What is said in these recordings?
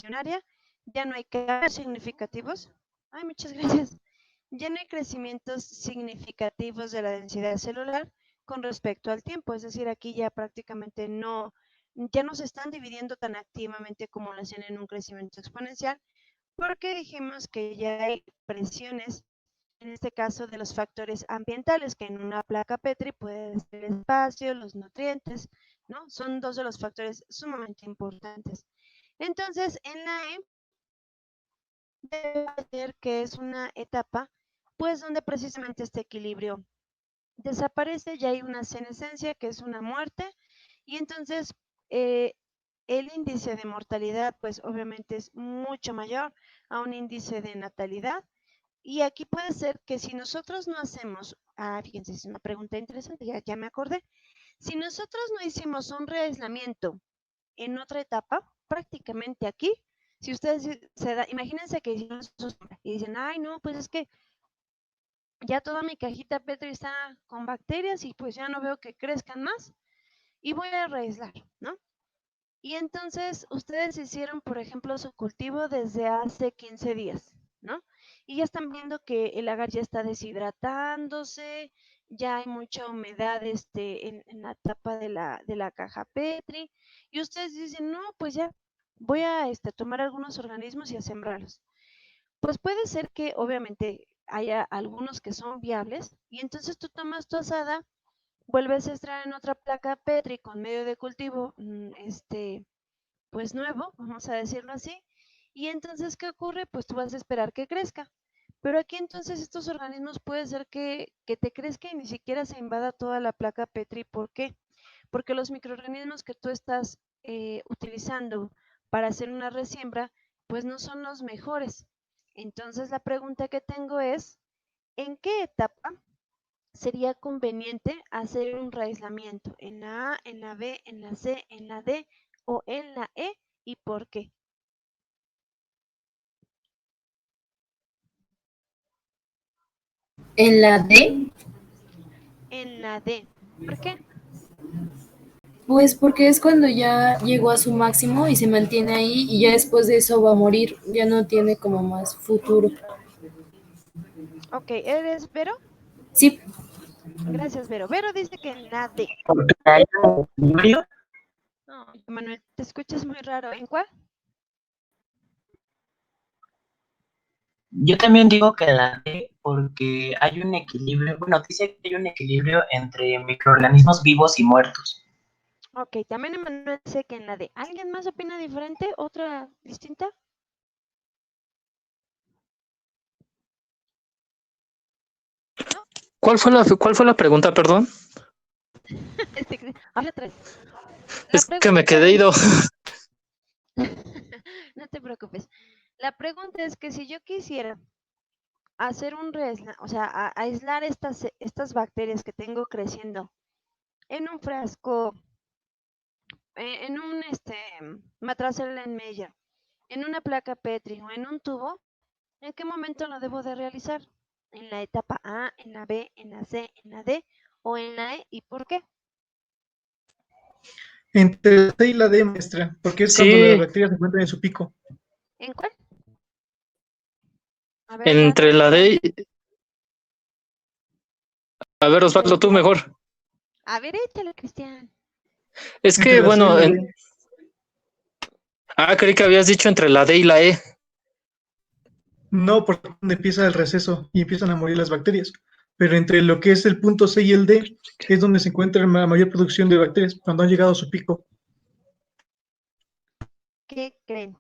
embrionaria, ya no hay cambios significativos. Ay, muchas gracias. Ya no hay crecimientos significativos de la densidad celular con respecto al tiempo, es decir, aquí ya prácticamente ya no se están dividiendo tan activamente como lo hacían en un crecimiento exponencial, porque dijimos que ya hay presiones, en este caso de los factores ambientales, que en una placa Petri puede ser el espacio, los nutrientes, ¿no? Son dos de los factores sumamente importantes. Entonces, en la E, debe ser que es una etapa, pues donde precisamente este equilibrio desaparece, ya hay una senescencia, que es una muerte, y entonces el índice de mortalidad, pues obviamente es mucho mayor a un índice de natalidad. Y aquí puede ser que si nosotros no hacemos, fíjense, es una pregunta interesante, ya me acordé. Si nosotros no hicimos un reaislamiento en otra etapa, prácticamente aquí, si ustedes imagínense que hicimos y dicen, ay no, pues es que ya toda mi cajita Petri está con bacterias y pues ya no veo que crezcan más y voy a reaislar, ¿no? Y entonces ustedes hicieron, por ejemplo, su cultivo desde hace 15 días, ¿no? Y ya están viendo que el agar ya está deshidratándose, ya hay mucha humedad en la tapa de la caja Petri, y ustedes dicen, no, pues ya voy a tomar algunos organismos y a sembrarlos. Pues puede ser que obviamente haya algunos que son viables, y entonces tú tomas tu asada, vuelves a extraer en otra placa Petri con medio de cultivo, pues nuevo, vamos a decirlo así, y entonces, ¿qué ocurre? Pues tú vas a esperar que crezca, pero aquí entonces estos organismos puede ser que te crezca y ni siquiera se invada toda la placa Petri. ¿Por qué? Porque los microorganismos que tú estás utilizando para hacer una resiembra, pues no son los mejores. Entonces la pregunta que tengo es, ¿en qué etapa sería conveniente hacer un reaislamiento? ¿En la A, en la B, en la C, en la D o en la E? ¿Y por qué? En la D, En la D. ¿Por qué? pues porque es cuando ya llegó a su máximo y se mantiene ahí y ya después de eso va a morir, ya no tiene como más futuro. Ok, ¿eres Vero? Sí, Gracias, Vero. Vero dice que en la D. Porque hay un equilibrio. No, Manuel, te escuchas muy raro. ¿En cuál? Yo también digo que la D porque hay un equilibrio, bueno, dice que hay un equilibrio entre microorganismos vivos y muertos. Ok, también Emanuel dice que en la D. ¿Alguien más opina diferente? ¿Otra distinta? ¿No? ¿Cuál fue la pregunta, perdón? Habla tres. La Es que me pregunta quedé es, ido. no te preocupes. La pregunta es que si yo quisiera hacer un o sea, aislar estas bacterias que tengo creciendo en un frasco, en un matraz Erlenmeyer, en una placa Petri o en un tubo, ¿en qué momento lo debo de realizar? ¿En la etapa A, en la B, en la C, en la D o en la E? ¿Y por qué? Entre la C y la D, maestra, porque es cuando las Sí, bacterias se encuentran en su pico. ¿En cuál? A ver, entre Osvaldo. la D. A ver, Entre Osvaldo, la... tú mejor. A ver, échale, Cristian. Es Entre que, la C y bueno, la D. creí que habías dicho entre la D y la E. No, porque es donde empieza el receso y empiezan a morir las bacterias. Pero entre lo que es el punto C y el D es donde se encuentra la mayor producción de bacterias, cuando han llegado a su pico. ¿Qué creen?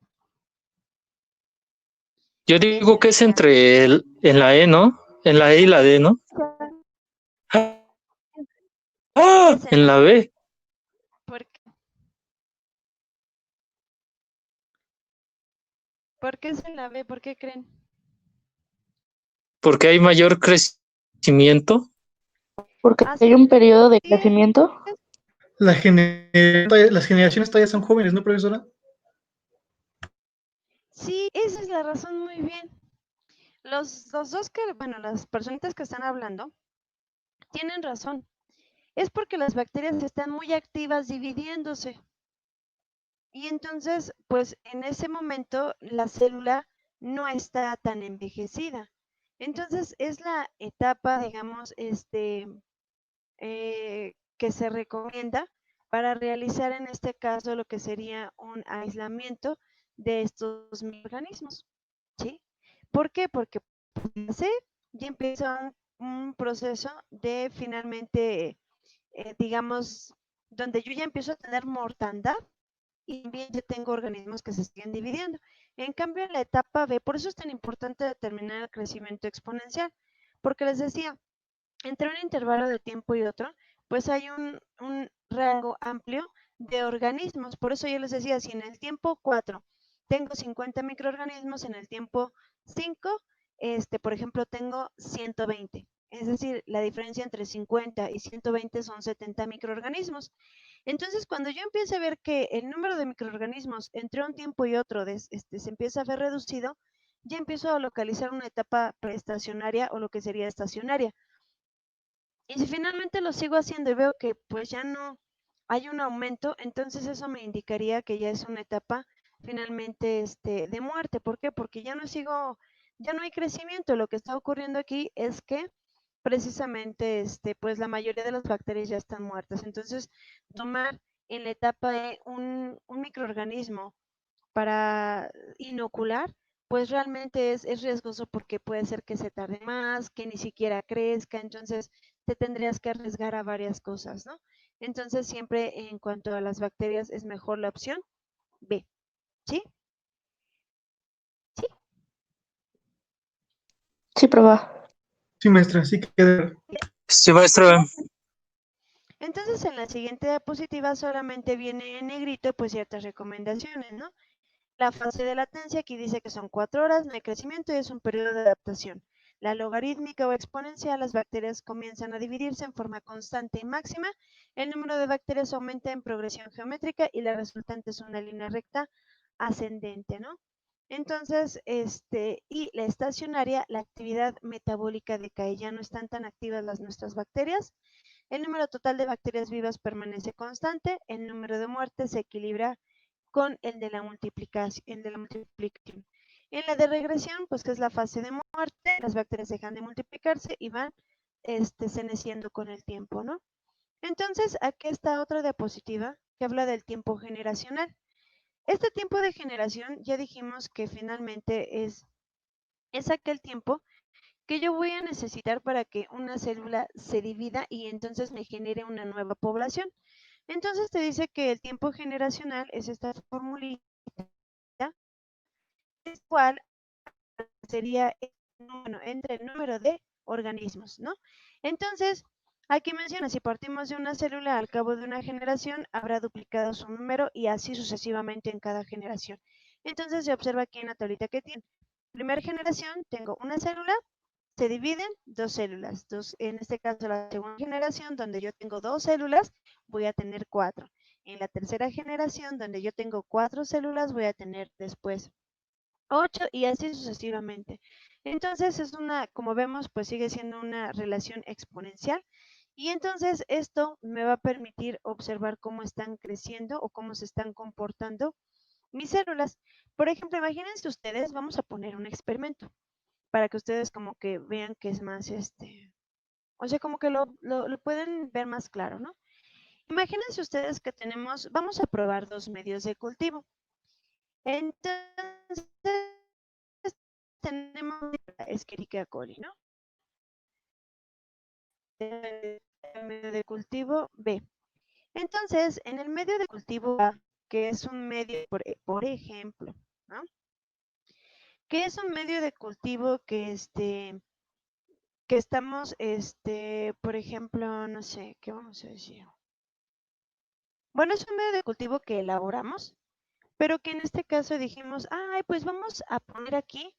Yo Es digo que en es entre en la E, ¿no? En la E y la D, ¿no? es en En la la B. B, ¿Por qué es en la B? ¿Por qué creen? porque hay mayor crecimiento. Porque Así hay un periodo de es. crecimiento. Las generaciones todavía son jóvenes, ¿no, profesora? Sí, esa es la razón, muy bien. Los dos bueno, las personitas que están hablando tienen razón. Es porque las bacterias están muy activas dividiéndose. Y entonces, pues en ese momento la célula no está tan envejecida. Entonces es la etapa, digamos, que se recomienda para realizar en este caso lo que sería un aislamiento de estos microorganismos, ¿sí? ¿Por qué? Porque pues, ya empieza un proceso de finalmente, digamos, donde yo ya empiezo a tener mortandad y también yo tengo organismos que se siguen dividiendo. En cambio, en la etapa B, por eso es tan importante determinar el crecimiento exponencial, porque les decía, entre un intervalo de tiempo y otro, pues hay un rango amplio de organismos. Por eso yo les decía, si en el tiempo 4 tengo 50 microorganismos, en el tiempo 5, por ejemplo, tengo 120. Es decir, la diferencia entre 50 y 120 son 70 microorganismos. Entonces, cuando yo empiezo a ver que el número de microorganismos entre un tiempo y otro se empieza a ver reducido, ya empiezo a localizar una etapa preestacionaria o lo que sería estacionaria. Y si finalmente lo sigo haciendo y veo que pues ya no hay un aumento, entonces eso me indicaría que ya es una etapa finalmente de muerte. ¿Por qué? Porque ya no hay crecimiento. Lo que está ocurriendo aquí es que precisamente pues la mayoría de las bacterias ya están muertas. Entonces, tomar en la etapa de un microorganismo para inocular, pues realmente es riesgoso porque puede ser que se tarde más, que ni siquiera crezca, entonces te tendrías que arriesgar a varias cosas, ¿no? Entonces siempre en cuanto a las bacterias es mejor la opción B, ¿sí? ¿Sí? Sí, proba. Sí, maestra, sí queda. Sí, maestra. Entonces en la siguiente diapositiva solamente viene en negrito pues ciertas recomendaciones, ¿no? La fase de latencia aquí dice que son 4 horas, no hay crecimiento y es un periodo de adaptación. La logarítmica o exponencial, las bacterias comienzan a dividirse en forma constante y máxima, el número de bacterias aumenta en progresión geométrica y la resultante es una línea recta ascendente, ¿no? Entonces, y la estacionaria, la actividad metabólica decae, ya no están tan activas nuestras bacterias, el número total de bacterias vivas permanece constante, el número de muertes se equilibra con el de la multiplicación. En la de regresión, pues que es la fase de muerte, las bacterias dejan de multiplicarse y van seneciendo con el tiempo, ¿no? Entonces, aquí está otra diapositiva que habla del tiempo generacional. Este tiempo de generación ya dijimos que finalmente es aquel tiempo que yo voy a necesitar para que una célula se divida y entonces me genere una nueva población. Entonces te dice que el tiempo generacional es esta formulita, es cual sería entre el número de organismos, ¿no? Entonces, aquí menciona, si partimos de una célula al cabo de una generación, habrá duplicado su número y así sucesivamente en cada generación. Entonces se observa aquí en la tablita que tiene. Primera generación, tengo una célula, se dividen dos células. En este caso, la segunda generación, donde yo tengo 2 células, voy a tener 4. En la tercera generación, donde yo tengo 4 células, voy a tener después 8 y así sucesivamente. Entonces como vemos, pues sigue siendo una relación exponencial. Y entonces esto me va a permitir observar cómo están creciendo o cómo se están comportando mis células. Por ejemplo, imagínense ustedes, vamos a poner un experimento para que ustedes como que vean que es más, o sea, como que lo pueden ver más claro, ¿no? Imagínense ustedes que vamos a probar 2 medios de cultivo. Entonces, tenemos Escherichia coli, ¿no? El medio de cultivo B. Entonces, en el medio de cultivo A, que es un medio, por ejemplo, ¿no? Que es un medio de cultivo que estamos, por ejemplo, no sé, ¿qué vamos a decir? Bueno, es un medio de cultivo que elaboramos, pero que en este caso dijimos, ay, pues vamos a poner aquí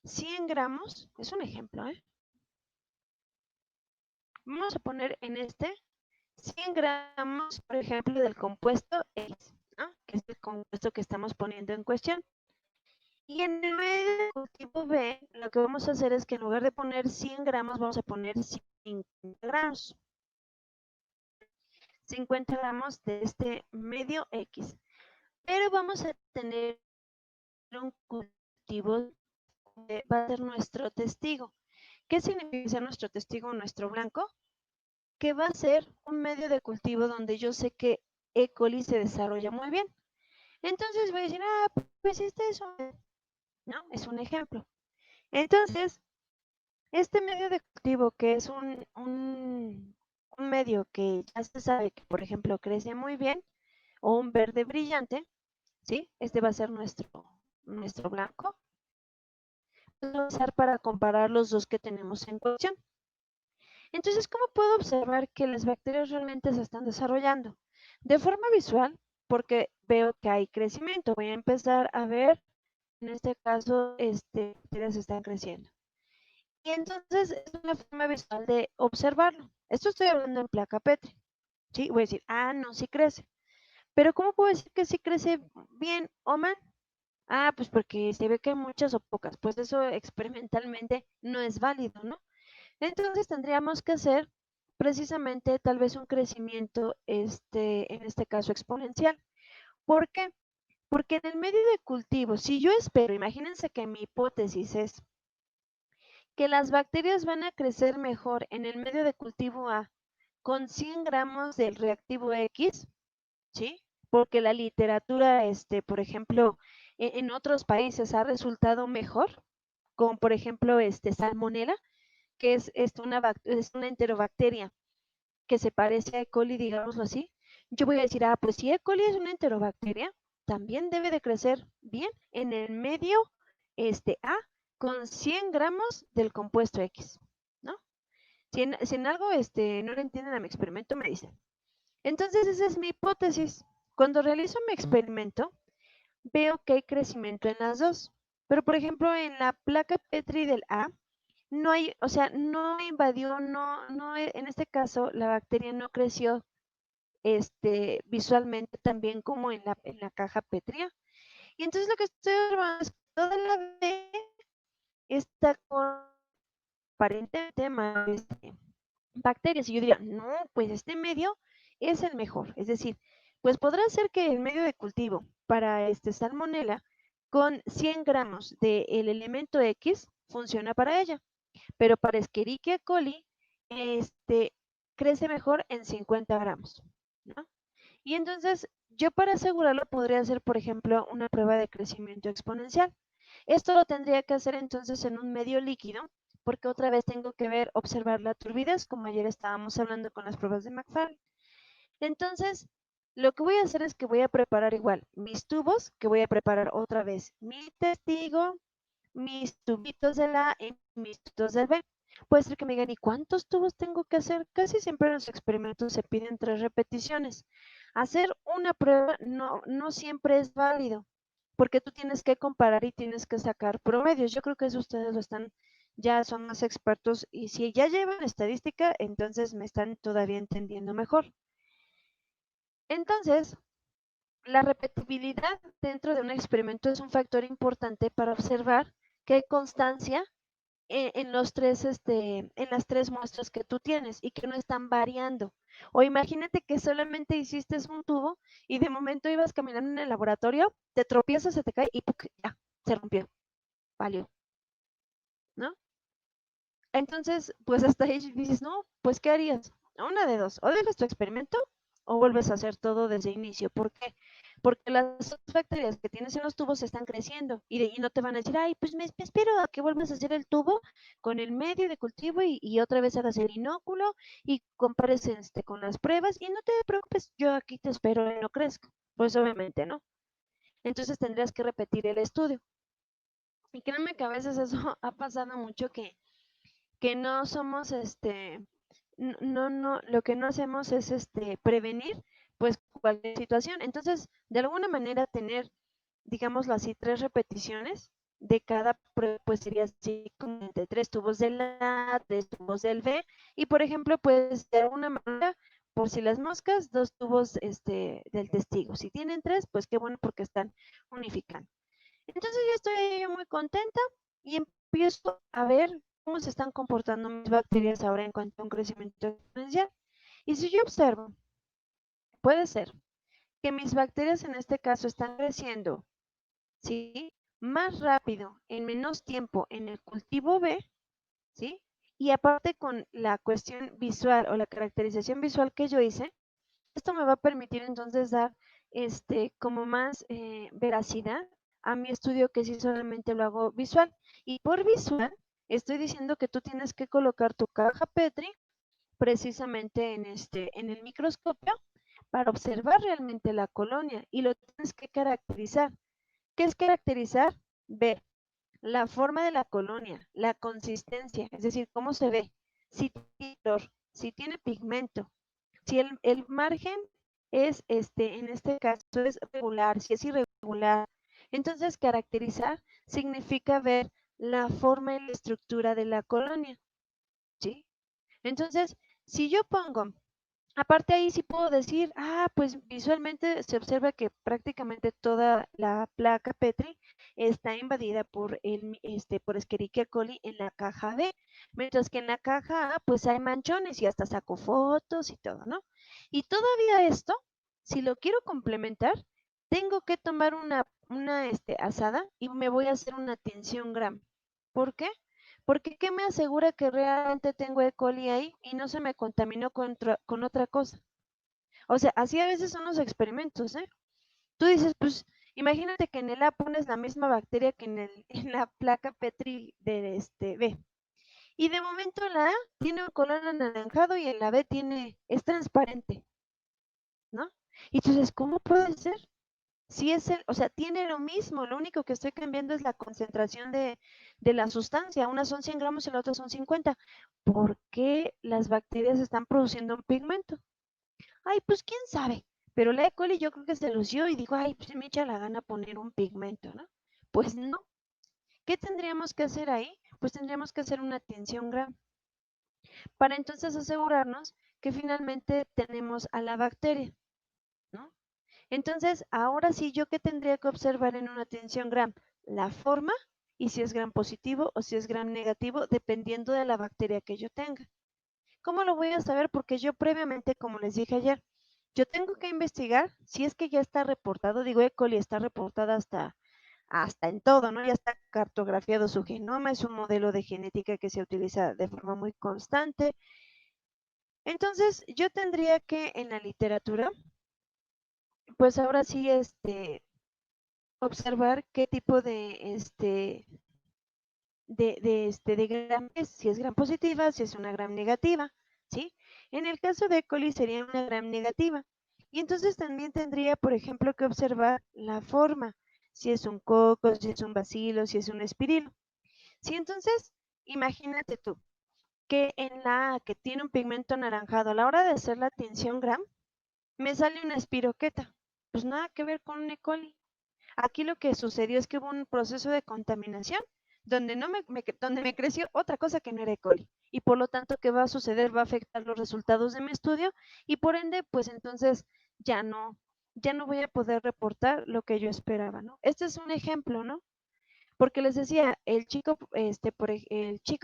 100 gramos, es un ejemplo, ¿eh? Vamos a poner en 100 gramos, por ejemplo, del compuesto X, ¿no? Que es el compuesto que estamos poniendo en cuestión. Y en el medio de cultivo B, lo que vamos a hacer es que en lugar de poner 100 gramos, vamos a poner 50 gramos. 50 gramos de este medio X. pero vamos a tener un cultivo que va a ser nuestro testigo. ¿Qué significa ser nuestro testigo o nuestro blanco? Que va a ser un medio de cultivo donde yo sé que E. coli se desarrolla muy bien. Entonces voy a decir, pues este es ¿no? Es un ejemplo. Entonces, este medio de cultivo que es un medio que ya se sabe que, por ejemplo, crece muy bien, o un verde brillante, ¿sí? Este va a ser nuestro blanco. Vamos a usar para comparar los dos que tenemos en cuestión. Entonces, ¿cómo puedo observar que las bacterias realmente se están desarrollando? De forma visual, porque veo que hay crecimiento. Voy a empezar a ver, en este caso, bacterias están creciendo. Y entonces es una forma visual de observarlo. Esto estoy hablando en placa Petri. ¿Sí? Voy a decir, no, sí crece. Pero ¿cómo puedo decir que sí crece bien o mal? Pues porque se ve que hay muchas o pocas. Pues eso experimentalmente no es válido, ¿no? Entonces tendríamos que hacer precisamente tal vez un crecimiento, en este caso exponencial. ¿Por qué? Porque en el medio de cultivo, si yo espero, imagínense que mi hipótesis es que las bacterias van a crecer mejor en el medio de cultivo A con 100 gramos del reactivo X, ¿sí? Porque la literatura, por ejemplo, en otros países ha resultado mejor, como por ejemplo, Salmonella, que es una enterobacteria que se parece a E. coli, digámoslo así. Yo voy a decir, pues si E. coli es una enterobacteria, también debe de crecer bien en el medio A con 100 gramos del compuesto X, ¿no? Si en algo no lo entienden a mi experimento, me dicen. Entonces, esa es mi hipótesis. Cuando realizo mi experimento, veo que hay crecimiento en las dos. Pero, por ejemplo, en la placa Petri del A, no hay, o sea, no invadió, en este caso, la bacteria no creció visualmente tan bien como en la caja Petria. Y entonces lo que estoy observando es que toda la B está con aparentemente más bacterias. Y yo diría, no, pues este medio es el mejor. Es decir, pues podrá ser que el medio de cultivo para Salmonella con 100 gramos del elemento X funciona para ella, pero para Escherichia coli crece mejor en 50 gramos, ¿no? Y entonces yo para asegurarlo podría hacer, por ejemplo, una prueba de crecimiento exponencial. Esto lo tendría que hacer entonces en un medio líquido, porque otra vez tengo que observar la turbidez, como ayer estábamos hablando con las pruebas de McFarlane. Entonces, lo que voy a hacer es que voy a preparar igual mis tubos, que voy a preparar otra vez mi testigo, mis tubitos de la A y mis tubitos del B. Puede ser que me digan, ¿y cuántos tubos tengo que hacer? Casi siempre en los experimentos se piden 3 repeticiones. Hacer una prueba no siempre es válido, porque tú tienes que comparar y tienes que sacar promedios. Yo creo que eso ustedes ya son más expertos, y si ya llevan estadística, entonces me están todavía entendiendo mejor. Entonces, la repetibilidad dentro de un experimento es un factor importante para observar que hay constancia en las tres muestras que tú tienes y que no están variando. O imagínate que solamente hiciste un tubo y de momento ibas caminando en el laboratorio, te tropiezas, se te cae y ¡puc! Ya, se rompió, valió, ¿no? Entonces, pues hasta ahí dices, no, pues ¿qué harías? Una de dos, o dejas tu experimento o vuelves a hacer todo desde el inicio. ¿Por qué? Porque las bacterias que tienes en los tubos están creciendo y no te van a decir, pues me espero a que vuelvas a hacer el tubo con el medio de cultivo y otra vez hagas el inóculo y compares con las pruebas y no te preocupes, yo aquí te espero y no crezca. Pues obviamente no. Entonces tendrías que repetir el estudio. Y créanme que a veces eso ha pasado mucho que no somos, lo que no hacemos es prevenir pues cualquier situación. Entonces, de alguna manera tener, digámoslo así, 3 repeticiones de cada prueba, pues sería así como entre 3 tubos del A, 3 tubos del B, y por ejemplo, pues de alguna manera, por si las moscas, 2 tubos del testigo. Si tienen 3, pues qué bueno porque están unificando. Entonces yo estoy muy contenta y empiezo a ver cómo se están comportando mis bacterias ahora en cuanto a un crecimiento exponencial. Y si yo observo, puede ser que mis bacterias en este caso están creciendo, ¿sí? Más rápido, en menos tiempo en el cultivo B, ¿sí? Y aparte con la cuestión visual o la caracterización visual que yo hice, esto me va a permitir entonces dar como más veracidad a mi estudio que si solamente lo hago visual. Y por visual estoy diciendo que tú tienes que colocar tu caja Petri precisamente en el microscopio para observar realmente la colonia y lo tienes que caracterizar. ¿Qué es caracterizar? Ver la forma de la colonia, la consistencia, es decir, cómo se ve, si tiene color, si tiene pigmento, si el margen es, en este caso, es regular, si es irregular. Entonces, caracterizar significa ver la forma y la estructura de la colonia, ¿sí? Entonces, si yo pongo, aparte ahí sí puedo decir, pues visualmente se observa que prácticamente toda la placa Petri está invadida por por Escherichia coli en la caja B, mientras que en la caja A pues hay manchones y hasta saco fotos y todo, ¿no? Y todavía esto, si lo quiero complementar, tengo que tomar una asada y me voy a hacer una tinción Gram. ¿Por qué? Porque ¿qué me asegura que realmente tengo E. coli ahí y no se me contaminó con otra cosa? O sea, así a veces son los experimentos, ¿eh? Tú dices, pues, imagínate que en el A pones la misma bacteria que en la placa Petri de B. Y de momento la A tiene un color anaranjado y en la B es transparente, ¿no? Y tú dices, ¿cómo puede ser? Si es o sea, tiene lo mismo, lo único que estoy cambiando es la concentración de la sustancia. Unas son 100 gramos y la otra son 50. ¿Por qué las bacterias están produciendo un pigmento? Ay, pues quién sabe. Pero la E. coli yo creo que se lució y dijo, ay, pues me echa la gana poner un pigmento, ¿no? Pues no. ¿Qué tendríamos que hacer ahí? Pues tendríamos que hacer una tinción Gram para entonces asegurarnos que finalmente tenemos a la bacteria, ¿no? Entonces, ahora sí, ¿yo qué tendría que observar en una tinción Gram? La forma y si es Gram positivo o si es Gram negativo, dependiendo de la bacteria que yo tenga. ¿Cómo lo voy a saber? Porque yo previamente, como les dije ayer, yo tengo que investigar si es que ya está reportado, digo, E. coli está reportada hasta en todo, ¿no? Ya está cartografiado su genoma, es un modelo de genética que se utiliza de forma muy constante. Entonces, yo tendría que en la literatura, pues ahora sí, observar qué tipo de gram es, si es gram positiva, si es una gram negativa, ¿sí? En el caso de E. coli sería una gram negativa. Y entonces también tendría, por ejemplo, que observar la forma, si es un coco, si es un bacilo, si es un espirilo. Sí, entonces, imagínate tú, que en la que tiene un pigmento anaranjado, a la hora de hacer la tinción gram, me sale una espiroqueta. Pues nada que ver con un E. coli. Aquí lo que sucedió es que hubo un proceso de contaminación donde, donde me creció otra cosa que no era E. coli. Y por lo tanto, ¿qué va a suceder? Va a afectar los resultados de mi estudio y por ende, pues entonces ya no voy a poder reportar lo que yo esperaba, ¿no? Este es un ejemplo, ¿no? Porque les decía, el chico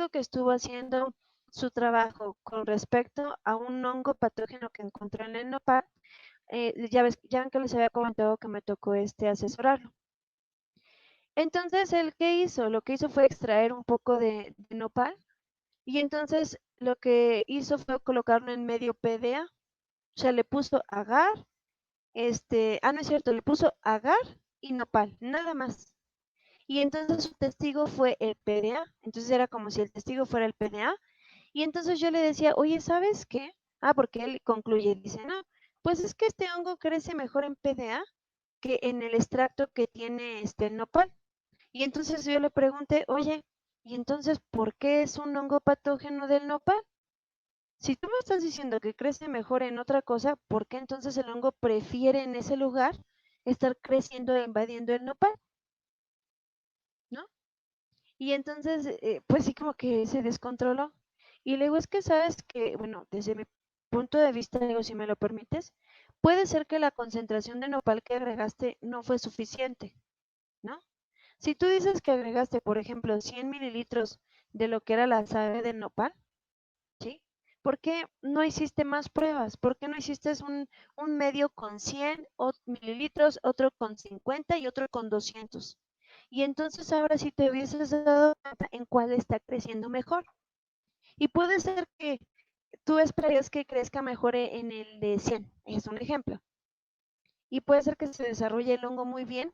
que estuvo haciendo su trabajo con respecto a un hongo patógeno que encontró en el nopal, ya ven que les había comentado que me tocó asesorarlo. Entonces, ¿él qué hizo? Lo que hizo fue extraer un poco de nopal y entonces lo que hizo fue colocarlo en medio PDA, o sea, le puso agar, no es cierto, le puso agar y nopal, nada más. Y entonces su testigo fue el PDA, entonces era como si el testigo fuera el PDA, y entonces yo le decía, oye, ¿sabes qué? Porque él concluye, dice, no, pues es que este hongo crece mejor en PDA que en el extracto que tiene el nopal. Y entonces yo le pregunté, oye, ¿y entonces por qué es un hongo patógeno del nopal? Si tú me estás diciendo que crece mejor en otra cosa, ¿por qué entonces el hongo prefiere en ese lugar estar creciendo e invadiendo el nopal? ¿No? Y entonces, pues sí como que se descontroló. Y luego es que sabes que, bueno, desde mi punto de vista, digo, si me lo permites, puede ser que la concentración de nopal que agregaste no fue suficiente, ¿no? Si tú dices que agregaste, por ejemplo, 100 mililitros de lo que era la sal de nopal, ¿sí? ¿Por qué no hiciste más pruebas? ¿Por qué no hiciste un medio con 100 mililitros, otro con 50 y otro con 200? Y entonces ahora sí te hubieses dado cuenta en cuál está creciendo mejor. Y puede ser que tú esperarías que crezca mejor en el de 100, es un ejemplo. Y puede ser que se desarrolle el hongo muy bien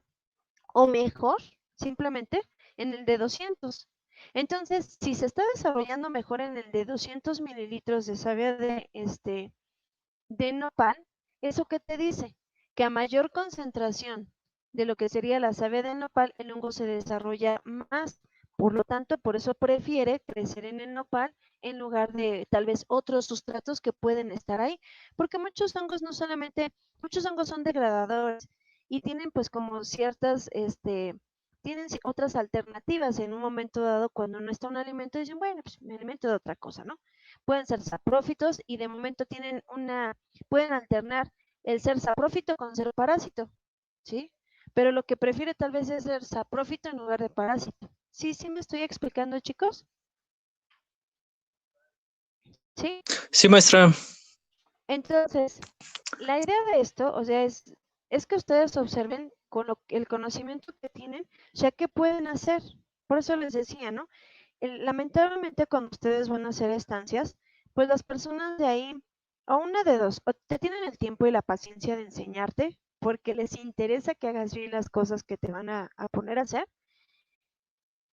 o mejor, simplemente, en el de 200. Entonces, si se está desarrollando mejor en el de 200 mililitros de savia de nopal, ¿eso qué te dice? Que a mayor concentración de lo que sería la savia de nopal, el hongo se desarrolla más. Por lo tanto, por eso prefiere crecer en el nopal en lugar de tal vez otros sustratos que pueden estar ahí. Porque muchos hongos no solamente, muchos hongos son degradadores y tienen pues como ciertas, tienen otras alternativas en un momento dado cuando no está un alimento, dicen, bueno, pues me alimento de otra cosa, ¿no? Pueden ser saprófitos y de momento tienen pueden alternar el ser saprófito con ser parásito, ¿sí? Pero lo que prefiere tal vez es ser saprófito en lugar de parásito. ¿Sí, sí me estoy explicando, chicos? ¿Sí? Sí, maestra. Entonces, la idea de esto, o sea, es que ustedes observen con el conocimiento que tienen, o sea, qué pueden hacer. Por eso les decía, ¿no? Lamentablemente cuando ustedes van a hacer estancias, pues las personas de ahí, o una de dos, o te tienen el tiempo y la paciencia de enseñarte, porque les interesa que hagas bien las cosas que te van a poner a hacer,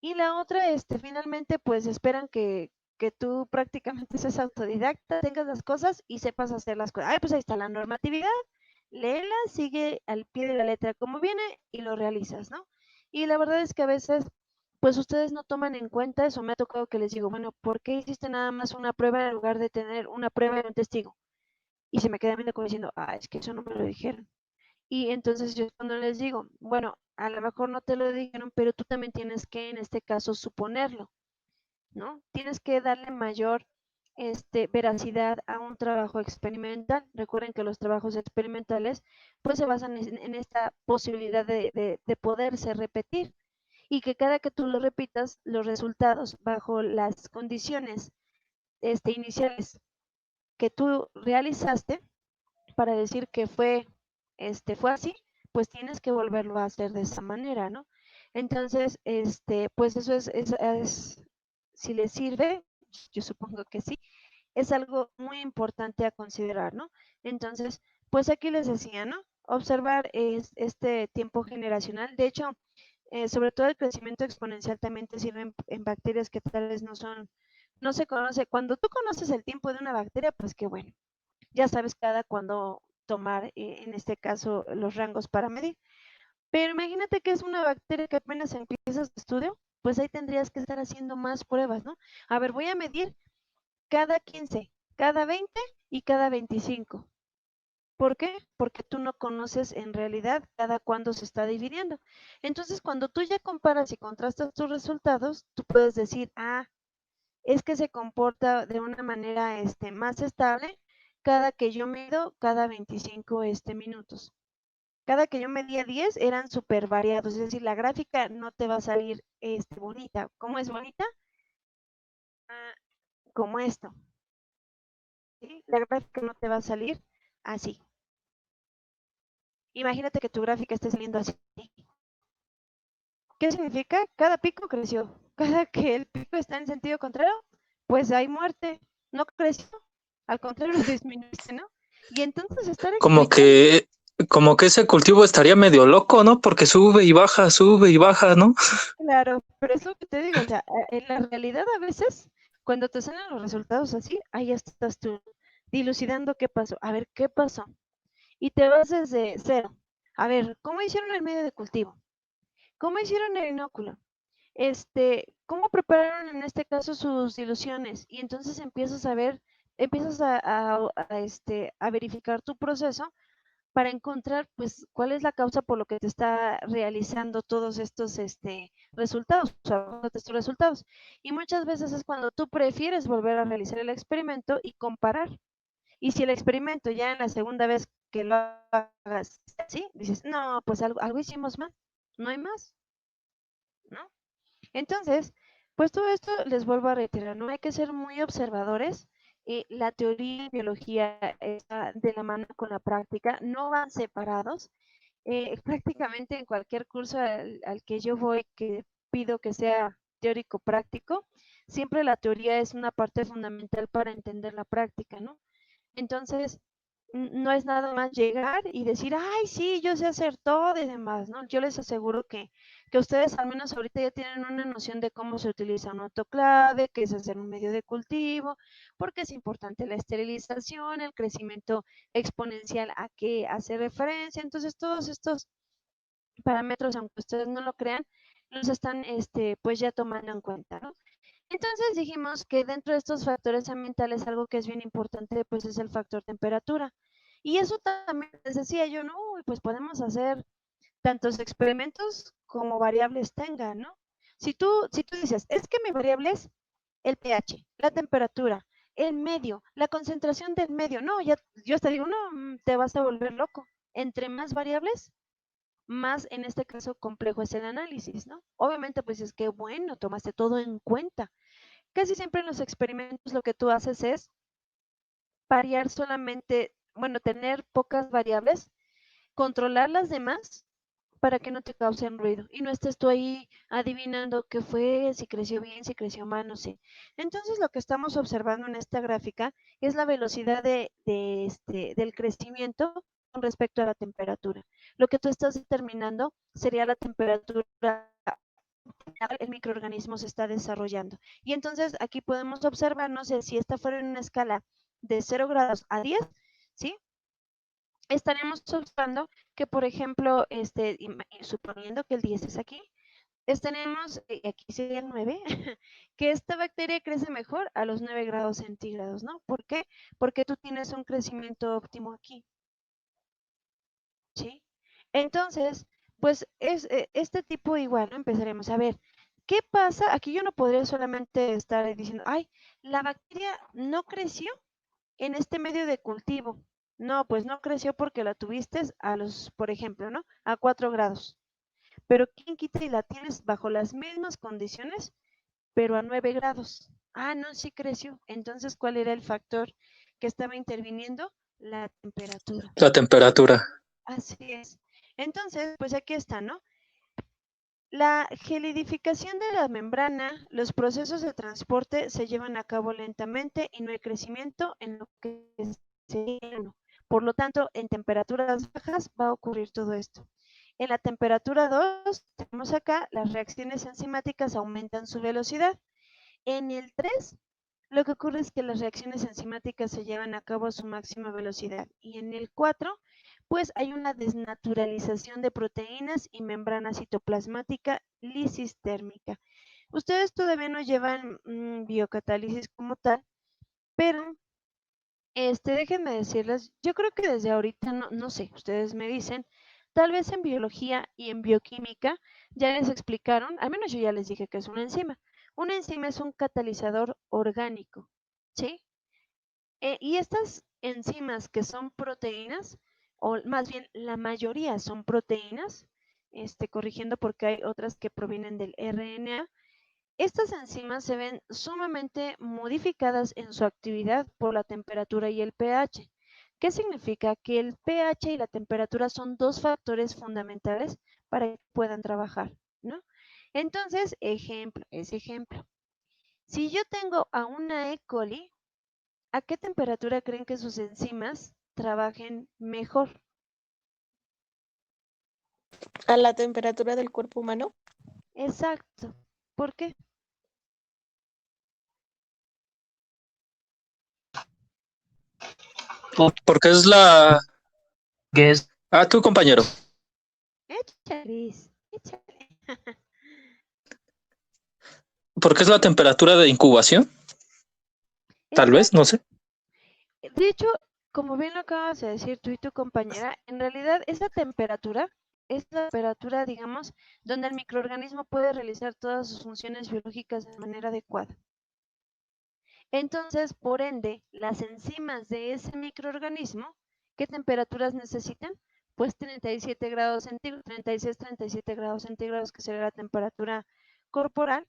y la otra, finalmente, pues esperan que tú prácticamente seas autodidacta, tengas las cosas y sepas hacer las cosas. Ay, pues ahí está la normatividad, léela, sigue al pie de la letra como viene y lo realizas, ¿no? Y la verdad es que a veces, pues ustedes no toman en cuenta eso. Me ha tocado que les digo, bueno, ¿por qué hiciste nada más una prueba en lugar de tener una prueba y un testigo? Y se me quedan viendo como diciendo, ah, es que eso no me lo dijeron. Y entonces yo cuando les digo, bueno, a lo mejor no te lo dijeron, pero tú también tienes que, en este caso, suponerlo, ¿no? Tienes que darle mayor veracidad a un trabajo experimental. Recuerden que los trabajos experimentales pues se basan en esta posibilidad de poderse repetir y que cada que tú lo repitas, los resultados bajo las condiciones iniciales que tú realizaste para decir que fue así, pues tienes que volverlo a hacer de esa manera, ¿no? Entonces, pues eso si les sirve, yo supongo que sí, es algo muy importante a considerar, ¿no? Entonces, pues aquí les decía, ¿no? Observar este tiempo generacional. De hecho, sobre todo el crecimiento exponencial también te sirve en bacterias que tal vez no se conoce. Cuando tú conoces el tiempo de una bacteria, pues qué bueno, ya sabes cada cuándo tomar, en este caso, los rangos para medir. Pero imagínate que es una bacteria que apenas empiezas tu estudio, pues ahí tendrías que estar haciendo más pruebas, ¿no? A ver, voy a medir cada 15, cada 20 y cada 25. ¿Por qué? Porque tú no conoces en realidad cada cuándo se está dividiendo. Entonces, cuando tú ya comparas y contrastas tus resultados, tú puedes decir, ah, es que se comporta de una manera más estable cada que yo mido cada 25 minutos. Cada que yo medía 10 eran súper variados, es decir, la gráfica no te va a salir bonita. ¿Cómo es bonita? Ah, como esto. ¿Sí? La gráfica no te va a salir así. Imagínate que tu gráfica esté saliendo así. ¿Qué significa? Cada pico creció. Cada que el pico está en sentido contrario, pues hay muerte. No creció, al contrario disminuiste, ¿no? Y entonces estar Como explicando, que, como que ese cultivo estaría medio loco, ¿no? Porque sube y baja, ¿no? claro, pero es lo que te digo, o sea, en la realidad a veces, cuando te salen los resultados así, ahí estás tú dilucidando qué pasó. A ver, ¿qué pasó? Y te vas desde cero. A ver, ¿cómo hicieron el medio de cultivo? ¿Cómo hicieron el inóculo? ¿Cómo prepararon en este caso sus diluciones? Y entonces empiezas a ver, empiezas a verificar tu proceso para encontrar, pues, cuál es la causa por lo que te está realizando todos estos, resultados, o sea, estos resultados. Y muchas veces es cuando tú prefieres volver a realizar el experimento y comparar. Y si el experimento ya en la segunda vez que lo hagas, ¿sí? Dices, no, pues algo hicimos mal, no hay más, ¿no? Entonces, pues todo esto les vuelvo a reiterar, ¿no? Hay que ser muy observadores la teoría y biología está de la mano con la práctica, no van separados. Prácticamente en cualquier curso al que yo voy, que pido que sea teórico práctico, siempre la teoría es una parte fundamental para entender la práctica, ¿no? Entonces, no es nada más llegar y decir, ay, sí, yo sé hacer todo y demás, ¿no? Yo les aseguro que ustedes al menos ahorita ya tienen una noción de cómo se utiliza un autoclave, qué es hacer un medio de cultivo, porque es importante la esterilización, el crecimiento exponencial a qué hace referencia. Entonces, todos estos parámetros, aunque ustedes no lo crean, los están, pues ya tomando en cuenta, ¿no? Entonces dijimos que dentro de estos factores ambientales algo que es bien importante pues es el factor temperatura. Y eso también les decía yo, no, pues podemos hacer tantos experimentos como variables tengan, ¿no? Si tú dices, es que mi variable es el pH, la temperatura, el medio, la concentración del medio, no, ya yo hasta digo, no, te vas a volver loco. Entre más variables, más en este caso complejo es el análisis, ¿no? Obviamente pues es que bueno, tomaste todo en cuenta. Casi siempre en los experimentos lo que tú haces es variar solamente, bueno, tener pocas variables, controlar las demás para que no te causen ruido y no estés tú ahí adivinando qué fue, si creció bien, si creció mal, no sé. Entonces lo que estamos observando en esta gráfica es la velocidad del crecimiento con respecto a la temperatura. Lo que tú estás determinando sería la temperatura el microorganismo se está desarrollando. Y entonces aquí podemos observar, no sé, si esta fuera en una escala de 0 grados a 10, ¿sí? Estaríamos observando que, por ejemplo, suponiendo que el 10 es aquí, tenemos, aquí sería el 9, que esta bacteria crece mejor a los 9 grados centígrados, ¿no? ¿Por qué? Porque tú tienes un crecimiento óptimo aquí, ¿sí? Entonces, pues es este tipo igual, ¿no? Empezaremos a ver, ¿qué pasa? Aquí yo no podría solamente estar diciendo, ay, la bacteria no creció en este medio de cultivo. No, pues no creció porque la tuviste a los, por ejemplo, ¿no? A 4 grados. Pero ¿quién quita y la tienes bajo las mismas condiciones, pero a 9 grados? Ah, no, sí creció. Entonces, ¿cuál era el factor que estaba interviniendo? La temperatura. La temperatura. Así es. Entonces, pues aquí está, ¿no? La gelidificación de la membrana, los procesos de transporte se llevan a cabo lentamente y no hay crecimiento en lo que sería uno. Por lo tanto, en temperaturas bajas va a ocurrir todo esto. En la temperatura 2, tenemos acá, las reacciones enzimáticas aumentan su velocidad. En el 3, lo que ocurre es que las reacciones enzimáticas se llevan a cabo a su máxima velocidad. Y en el 4, pues hay una desnaturalización de proteínas y membrana citoplasmática, lisis térmica. Ustedes todavía no llevan biocatálisis como tal, pero déjenme decirles, yo creo que desde ahorita, no sé, ustedes me dicen, tal vez en biología y en bioquímica ya les explicaron, al menos yo ya les dije que es una enzima. Una enzima es un catalizador orgánico, ¿sí? Y estas enzimas que son proteínas, o más bien la mayoría son proteínas, corrigiendo porque hay otras que provienen del RNA, estas enzimas se ven sumamente modificadas en su actividad por la temperatura y el pH. ¿Qué significa? Que el pH y la temperatura son dos factores fundamentales para que puedan trabajar, ¿no? Entonces, ejemplo. Si yo tengo a una E. coli, ¿a qué temperatura creen que sus enzimas trabajen mejor? A la temperatura del cuerpo humano. Exacto. ¿Por qué? Porque es la... Que es Ah, tu compañero. Échale, échale. Porque es la temperatura de incubación. Tal vez, no Exacto. sé. De hecho, como bien lo acabas de decir tú y tu compañera, en realidad esa temperatura es la temperatura, digamos, donde el microorganismo puede realizar todas sus funciones biológicas de manera adecuada. Entonces, por ende, las enzimas de ese microorganismo, ¿qué temperaturas necesitan? Pues 37 grados centígrados, 36, 37 grados centígrados, que sería la temperatura corporal,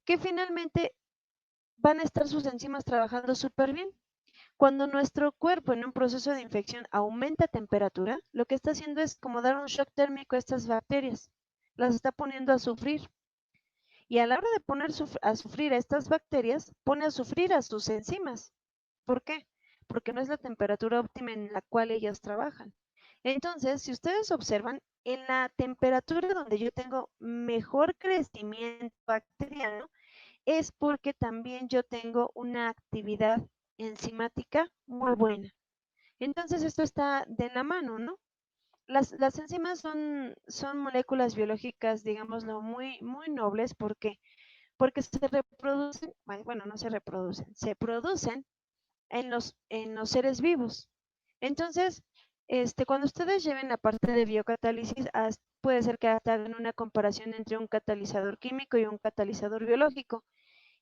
que finalmente van a estar sus enzimas trabajando súper bien. Cuando nuestro cuerpo en un proceso de infección aumenta temperatura, lo que está haciendo es como dar un shock térmico a estas bacterias. Las está poniendo a sufrir. Y a la hora de poner a sufrir a estas bacterias, pone a sufrir a sus enzimas. ¿Por qué? Porque no es la temperatura óptima en la cual ellas trabajan. Entonces, si ustedes observan, en la temperatura donde yo tengo mejor crecimiento bacteriano, es porque también yo tengo una actividad enzimática muy buena. Entonces, esto está de la mano, ¿no? Las enzimas son moléculas biológicas, digámoslo, muy nobles. ¿Por qué? Porque se reproducen, bueno, no se reproducen, se producen en los seres vivos. Entonces, cuando ustedes lleven la parte de biocatálisis, puede ser que hagan una comparación entre un catalizador químico y un catalizador biológico.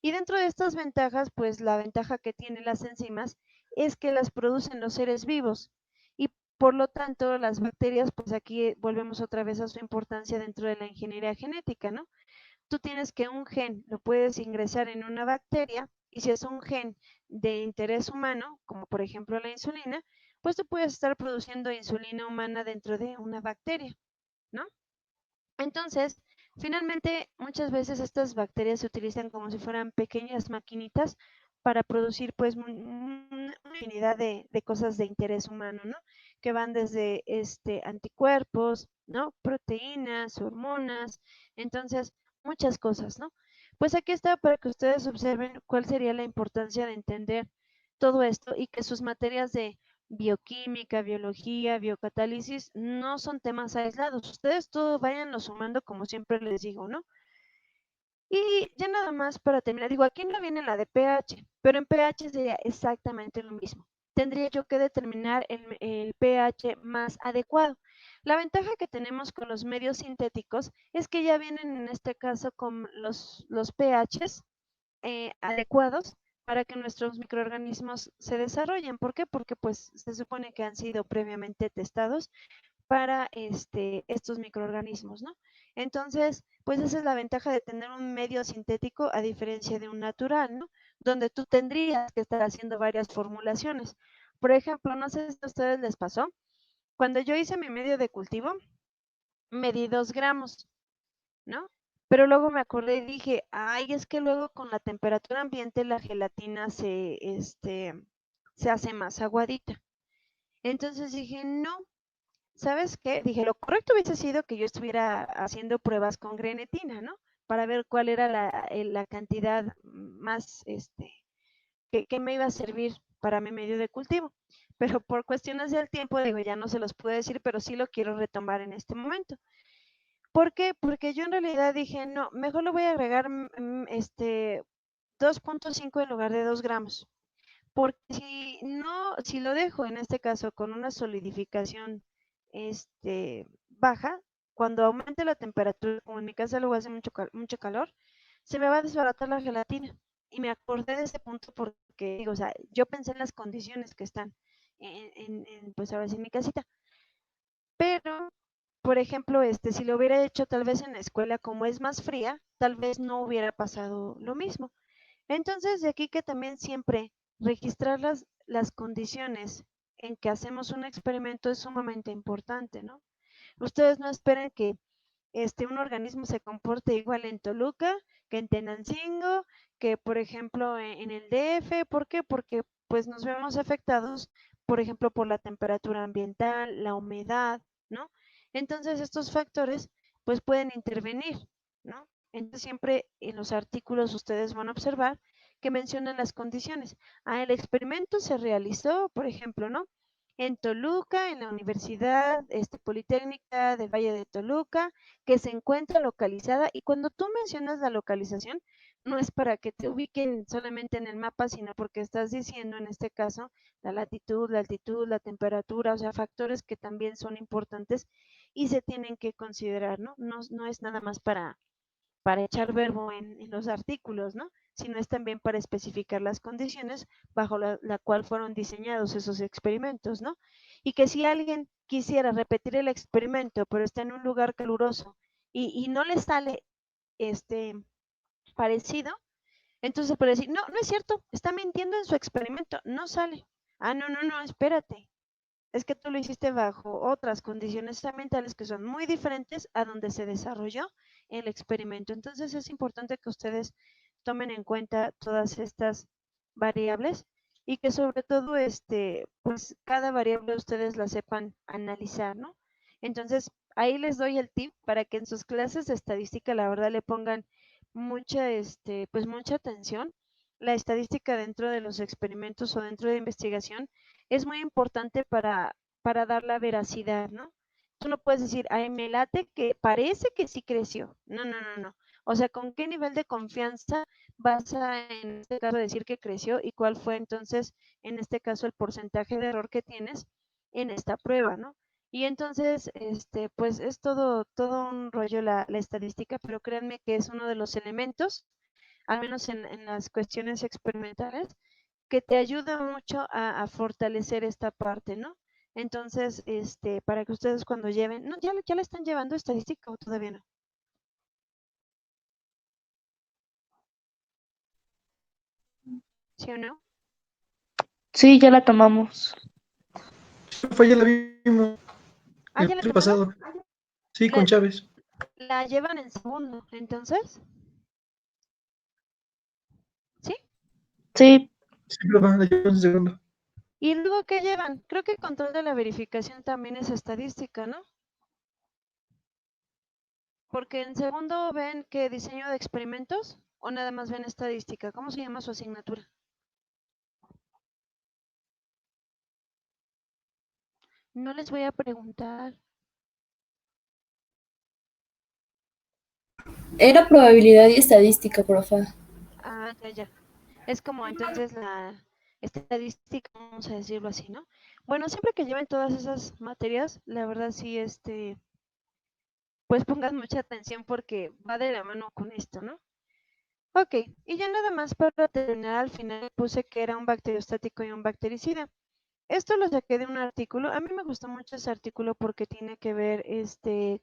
Y dentro de estas ventajas, pues la ventaja que tienen las enzimas es que las producen los seres vivos. Y por lo tanto, las bacterias, pues aquí volvemos otra vez a su importancia dentro de la ingeniería genética, ¿no? Tú tienes que un gen lo puedes ingresar en una bacteria, y si es un gen de interés humano, como por ejemplo la insulina, pues tú puedes estar produciendo insulina humana dentro de una bacteria, ¿no? Entonces, finalmente, muchas veces estas bacterias se utilizan como si fueran pequeñas maquinitas para producir pues una infinidad de cosas de interés humano, ¿no? Que van desde anticuerpos, ¿no? Proteínas, hormonas, entonces muchas cosas, ¿no? Pues aquí está para que ustedes observen cuál sería la importancia de entender todo esto y que sus materias de bioquímica, biología, biocatálisis, no son temas aislados. Ustedes todo váyanlo sumando como siempre les digo, ¿no? Y ya nada más para terminar, digo, aquí no viene la de pH, pero en pH sería exactamente lo mismo. Tendría yo que determinar el pH más adecuado. La ventaja que tenemos con los medios sintéticos es que ya vienen en este caso con los pHs adecuados para que nuestros microorganismos se desarrollen. ¿Por qué? Porque pues se supone que han sido previamente testados para estos microorganismos, ¿no? Entonces, pues esa es la ventaja de tener un medio sintético a diferencia de un natural, ¿no? Donde tú tendrías que estar haciendo varias formulaciones. Por ejemplo, no sé si a ustedes les pasó, cuando yo hice mi medio de cultivo, medí 2 gramos, ¿no? Pero luego me acordé y dije, ay, es que luego con la temperatura ambiente la gelatina se hace más aguadita. Entonces dije, no, ¿sabes qué? Dije, lo correcto hubiese sido que yo estuviera haciendo pruebas con grenetina, ¿no? Para ver cuál era la cantidad más, que me iba a servir para mi medio de cultivo. Pero por cuestiones del tiempo, digo, ya no se los puedo decir, pero sí lo quiero retomar en este momento. ¿Por qué? Porque yo en realidad dije, no, mejor lo voy a agregar 2.5 en lugar de 2 gramos. Porque si lo dejo en este caso con una solidificación baja, cuando aumente la temperatura, como en mi casa luego hace mucho calor, se me va a desbaratar la gelatina. Y me acordé de ese punto porque, digo, o sea, yo pensé en las condiciones que están pues ahora sí en mi casita. Pero, por ejemplo, si lo hubiera hecho tal vez en la escuela, como es más fría, tal vez no hubiera pasado lo mismo. Entonces, de aquí que también siempre registrar las condiciones en que hacemos un experimento es sumamente importante, ¿no? Ustedes no esperen que un organismo se comporte igual en Toluca que en Tenancingo, que por ejemplo en el DF. ¿Por qué? Porque pues nos vemos afectados, por ejemplo, por la temperatura ambiental, la humedad, ¿no? Entonces estos factores pues pueden intervenir, ¿no? Entonces siempre en los artículos ustedes van a observar que mencionan las condiciones. El experimento se realizó, por ejemplo, ¿no? En Toluca, en la Universidad Politécnica del Valle de Toluca, que se encuentra localizada. Y cuando tú mencionas la localización, no es para que te ubiquen solamente en el mapa, sino porque estás diciendo en este caso la latitud, la altitud, la temperatura, o sea, factores que también son importantes y se tienen que considerar, ¿no? No es nada más para echar verbo en los artículos, ¿no? Sino es también para especificar las condiciones bajo la cual fueron diseñados esos experimentos, ¿no? Y que si alguien quisiera repetir el experimento, pero está en un lugar caluroso y no le sale parecido, Entonces puede decir, no, no es cierto, está mintiendo en su experimento, no sale. Ah, no, no, no, espérate. Es que tú lo hiciste bajo otras condiciones ambientales que son muy diferentes a donde se desarrolló el experimento. Entonces es importante que ustedes tomen en cuenta todas estas variables y que sobre todo, pues cada variable ustedes la sepan analizar, ¿no? Entonces, ahí les doy el tip para que en sus clases de estadística, la verdad, le pongan mucha, pues mucha atención. La estadística dentro de los experimentos o dentro de investigación es muy importante para dar la veracidad, ¿no? Tú no puedes decir, ay, me late que parece que sí creció. No, no, no, no. O sea, ¿con qué nivel de confianza vas a, en este caso, decir que creció y cuál fue entonces, en este caso, el porcentaje de error que tienes en esta prueba, ¿no? Y entonces, pues es todo un rollo la estadística, pero créanme que es uno de los elementos, al menos en las cuestiones experimentales, que te ayuda mucho a fortalecer esta parte, ¿no? Entonces, para que ustedes cuando lleven, no, ya la están llevando estadística o todavía no. ¿Sí o no? Sí, ya la tomamos. Fue, ya la vimos Ah, el ¿ya la año tomaron? pasado. Sí, La, con Chávez. la llevan en segundo, entonces, ¿sí? Sí, Sí, perdón, la llevo en segundo. ¿Y luego qué llevan? Creo que control de la verificación también es estadística, ¿no? Porque en segundo ven que diseño de experimentos o nada más ven estadística. ¿Cómo se llama su asignatura? No les voy a preguntar. Era probabilidad y estadística, profa. Ah, ya, ya. Es como entonces la estadística, vamos a decirlo así, ¿no? Bueno, siempre que lleven todas esas materias, la verdad sí, pues pongan mucha atención porque va de la mano con esto, ¿no? Ok, y ya nada más para terminar, al final puse que era un bacteriostático y un bactericida. Esto lo saqué de un artículo. A mí me gustó mucho ese artículo porque tiene que ver,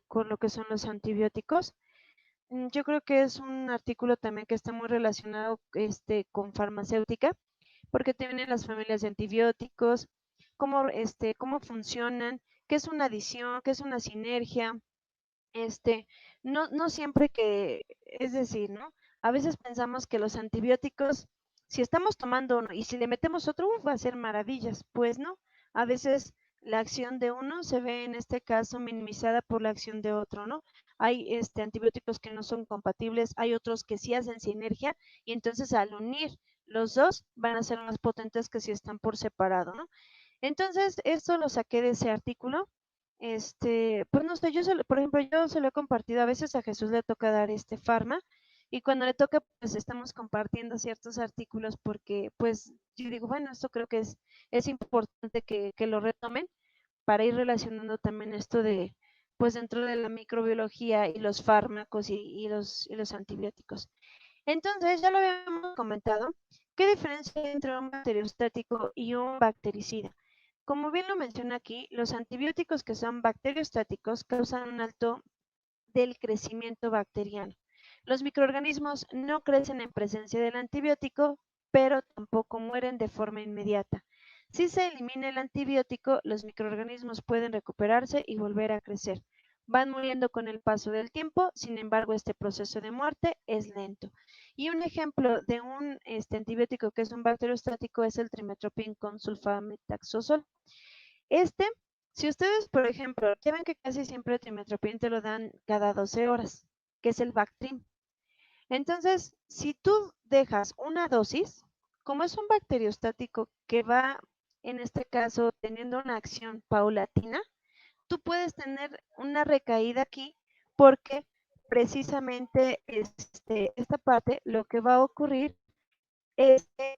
con lo que son los antibióticos. Yo creo que es un artículo también que está muy relacionado, con farmacéutica, porque te vienen las familias de antibióticos, cómo funcionan, qué es una adición, qué es una sinergia, este, no siempre que, es decir, ¿no? A veces pensamos que los antibióticos, si estamos tomando uno y si le metemos otro, va a ser maravillas. Pues no, a veces la acción de uno se ve en este caso minimizada por la acción de otro, ¿no? Hay antibióticos que no son compatibles, hay otros que sí hacen sinergia y entonces al unir los dos van a ser más potentes que si están por separado, ¿no? Entonces, esto lo saqué de ese artículo. Pues no sé, por ejemplo, yo se lo he compartido, a veces a Jesús le toca dar este farma y cuando le toca, pues estamos compartiendo ciertos artículos porque, pues, yo digo, bueno, esto creo que es importante que lo retomen para ir relacionando también esto de, pues, dentro de la microbiología y los fármacos y los antibióticos. Entonces, ya lo habíamos comentado, ¿qué diferencia hay entre un bacteriostático y un bactericida? Como bien lo menciona aquí, los antibióticos que son bacteriostáticos causan un alto del crecimiento bacteriano. Los microorganismos no crecen en presencia del antibiótico, pero tampoco mueren de forma inmediata. Si se elimina el antibiótico, los microorganismos pueden recuperarse y volver a crecer. Van muriendo con el paso del tiempo, sin embargo, este proceso de muerte es lento. Y un ejemplo de un antibiótico que es un bacteriostático es el trimethoprim con sulfametaxazol. Este, si ustedes, por ejemplo, ya ven que casi siempre el trimethoprim te lo dan cada 12 horas, que es el Bactrim. Entonces, si tú dejas una dosis, como es un bacteriostático que va, en este caso, teniendo una acción paulatina, tú puedes tener una recaída aquí porque precisamente esta parte lo que va a ocurrir es que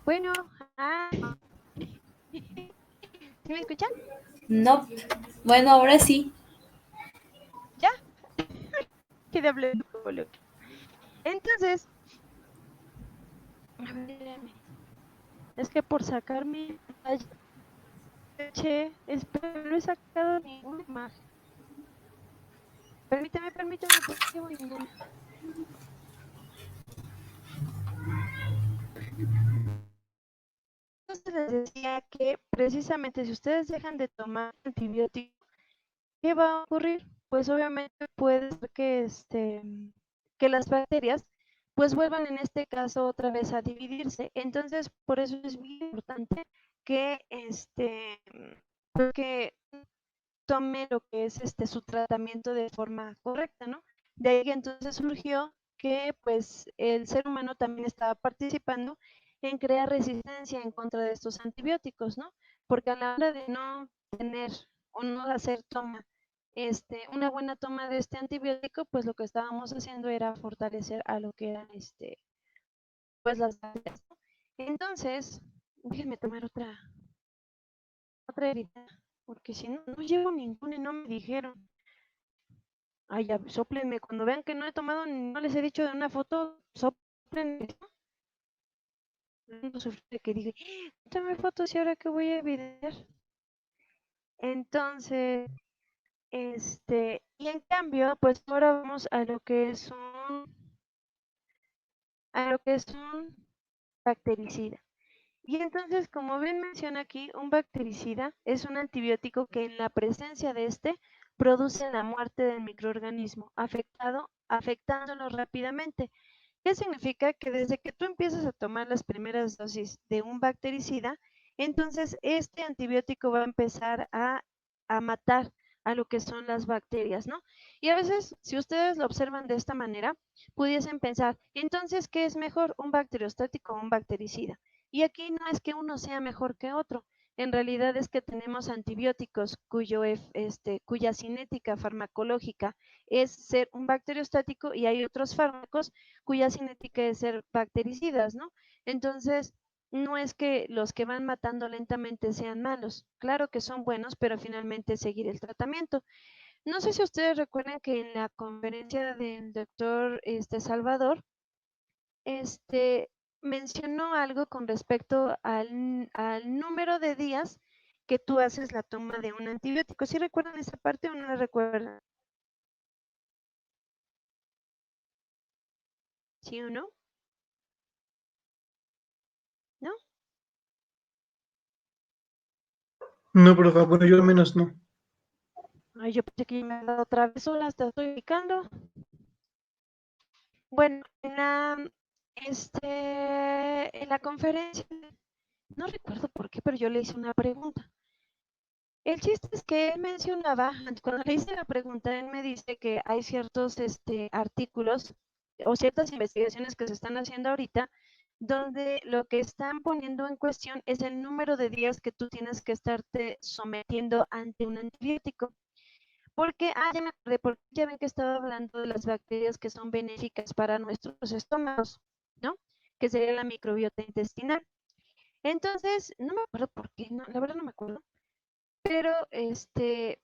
Bueno, ah, ¿sí me escuchan? No. Bueno, ahora sí. ¿Ya? Quedé hablando como loca. Entonces, a ver, espérame. Es que por sacarme espero, no he sacado ninguna imagen. Permítame, porque voy ninguna. Entonces les decía que precisamente si ustedes dejan de tomar antibióticos, ¿qué va a ocurrir? Pues obviamente puede ser que las bacterias pues vuelvan en este caso otra vez a dividirse. Entonces, por eso es muy importante que pues, que tome lo que es su tratamiento de forma correcta, ¿no? De ahí que entonces surgió que pues el ser humano también estaba participando en crear resistencia en contra de estos antibióticos, ¿no? Porque a la hora de no tener o no hacer una buena toma de este antibiótico, pues lo que estábamos haciendo era fortalecer a lo que eran pues las bacterias, ¿no? Entonces, déjenme tomar otra herida, porque si no, no llevo ninguna y no me dijeron. Ay, ya, sóplenme. Cuando vean que no he tomado, no les he dicho de una foto, sóplenme. No sufrí de que dije, tome fotos y ahora que voy a evidenciar. Entonces, y en cambio, pues ahora vamos a lo que es un bactericida. Y entonces, como bien menciona aquí, un bactericida es un antibiótico que en la presencia de produce la muerte del microorganismo afectándolo rápidamente. ¿Qué significa? Que desde que tú empiezas a tomar las primeras dosis de un bactericida, entonces este antibiótico va a empezar a matar a lo que son las bacterias, ¿no? Y a veces, si ustedes lo observan de esta manera, pudiesen pensar, entonces, ¿qué es mejor, un bacteriostático o un bactericida? Y aquí no es que uno sea mejor que otro, en realidad es que tenemos antibióticos cuya cinética farmacológica es ser un bacteriostático y hay otros fármacos cuya cinética es ser bactericidas, ¿no? Entonces, no es que los que van matando lentamente sean malos, claro que son buenos, pero finalmente seguir el tratamiento. No sé si ustedes recuerdan que en la conferencia del doctor Salvador, este, mencionó algo con respecto al número de días que tú haces la toma de un antibiótico. ¿Sí recuerdan esa parte o no la recuerdan? ¿Sí o no? ¿No? No, por favor, bueno, yo al menos no. Ay, yo pensé que ya me había dado otra vez sola, hasta estoy picando. Bueno, en la conferencia, no recuerdo por qué, pero yo le hice una pregunta. El chiste es que él mencionaba, cuando le hice la pregunta, él me dice que hay ciertos artículos o ciertas investigaciones que se están haciendo ahorita, donde lo que están poniendo en cuestión es el número de días que tú tienes que estarte sometiendo ante un antibiótico. Porque, ya me acordé, porque ya ven que estaba hablando de las bacterias que son benéficas para nuestros estómagos, ¿no? Que sería la microbiota intestinal. Entonces, no me acuerdo por qué, no, la verdad no me acuerdo, pero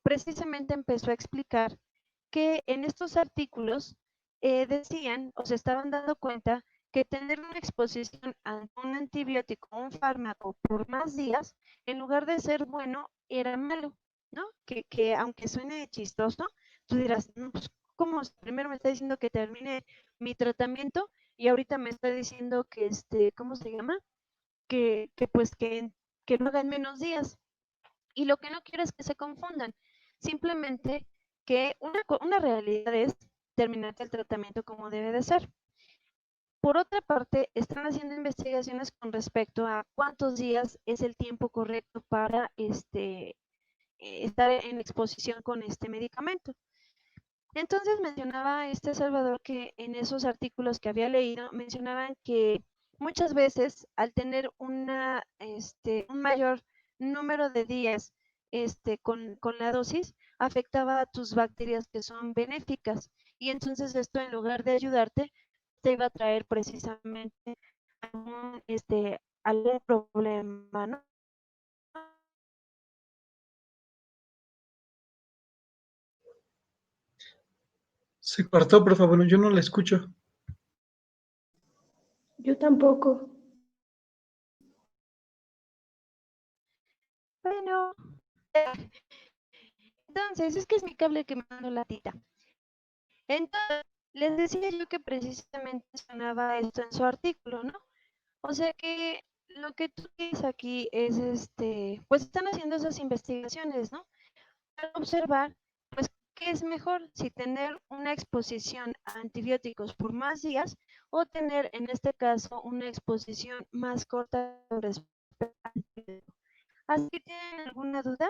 precisamente empezó a explicar que en estos artículos decían o se estaban dando cuenta que tener una exposición a un antibiótico o un fármaco por más días, en lugar de ser bueno, era malo, ¿no? Que aunque suene chistoso, tú dirás, no, pues, ¿cómo? Primero me está diciendo que termine mi tratamiento y ahorita me está diciendo que, ¿cómo se llama? Que pues que lo haga en menos días. Y lo que no quiero es que se confundan. Simplemente que una realidad es terminarte el tratamiento como debe de ser. Por otra parte, están haciendo investigaciones con respecto a cuántos días es el tiempo correcto para estar en exposición con este medicamento. Entonces mencionaba Salvador que en esos artículos que había leído mencionaban que muchas veces al tener un mayor número de días con la dosis afectaba a tus bacterias que son benéficas y entonces esto en lugar de ayudarte te iba a traer precisamente algún problema, ¿no? Se cortó, por favor, yo no la escucho. Yo tampoco. Bueno, entonces es que es mi cable que me mandó la tita. Entonces, les decía yo que precisamente mencionaba esto en su artículo, ¿no? O sea que lo que tú dices aquí es, pues están haciendo esas investigaciones, ¿no? Para observar, pues, qué es mejor, si tener una exposición a antibióticos por más días o tener, en este caso, una exposición más corta con respecto al antibiótico. ¿Así que tienen alguna duda?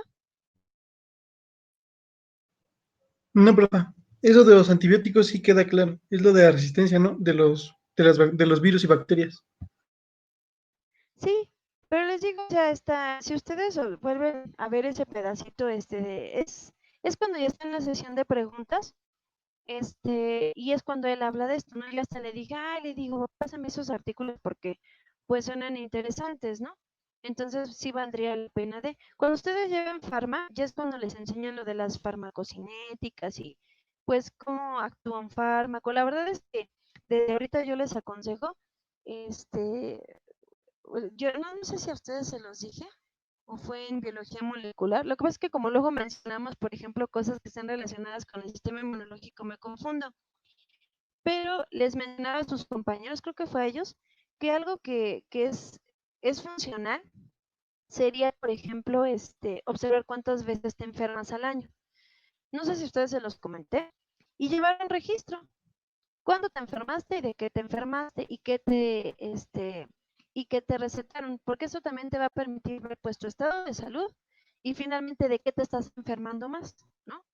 No, profa. Eso de los antibióticos sí queda claro. Es lo de la resistencia, ¿no? De los virus y bacterias. Sí, pero les digo, o sea, si ustedes vuelven a ver ese pedacito, es cuando ya está en la sesión de preguntas, y es cuando él habla de esto, ¿no? Yo hasta le dije, le digo, pásame esos artículos porque, pues, suenan interesantes, ¿no? Entonces, sí valdría la pena cuando ustedes lleven farma, ya es cuando les enseñan lo de las farmacocinéticas y, pues, cómo actúa un fármaco. La verdad es que desde ahorita yo les aconsejo, yo no sé si a ustedes se los dije o fue en biología molecular. Lo que pasa es que como luego mencionamos, por ejemplo, cosas que están relacionadas con el sistema inmunológico, me confundo. Pero les mencionaba a sus compañeros, creo que fue a ellos, que algo que es funcional sería, por ejemplo, observar cuántas veces te enfermas al año. No sé si ustedes se los comenté. Y llevar un registro. ¿Cuándo te enfermaste y de qué te enfermaste y qué te recetaron? Porque eso también te va a permitir ver pues tu estado de salud y finalmente de qué te estás enfermando más, ¿no?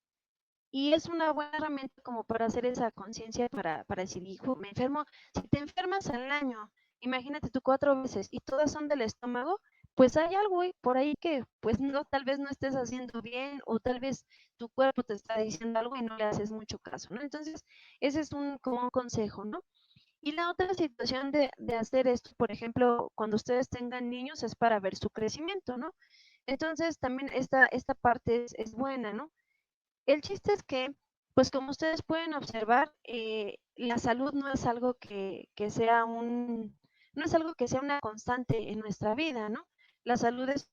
Y es una buena herramienta como para hacer esa conciencia para decir, hijo, me enfermo. Si te enfermas al año, imagínate tú 4 veces y todas son del estómago, pues hay algo por ahí que pues no, tal vez no estés haciendo bien o tal vez tu cuerpo te está diciendo algo y no le haces mucho caso, ¿no? Entonces, ese es como un consejo, ¿no? Y la otra situación de hacer esto, por ejemplo, cuando ustedes tengan niños es para ver su crecimiento, ¿no? Entonces, también esta parte es buena, ¿no? El chiste es que, pues como ustedes pueden observar, la salud no es algo que sea no es algo que sea una constante en nuestra vida, ¿no? La salud es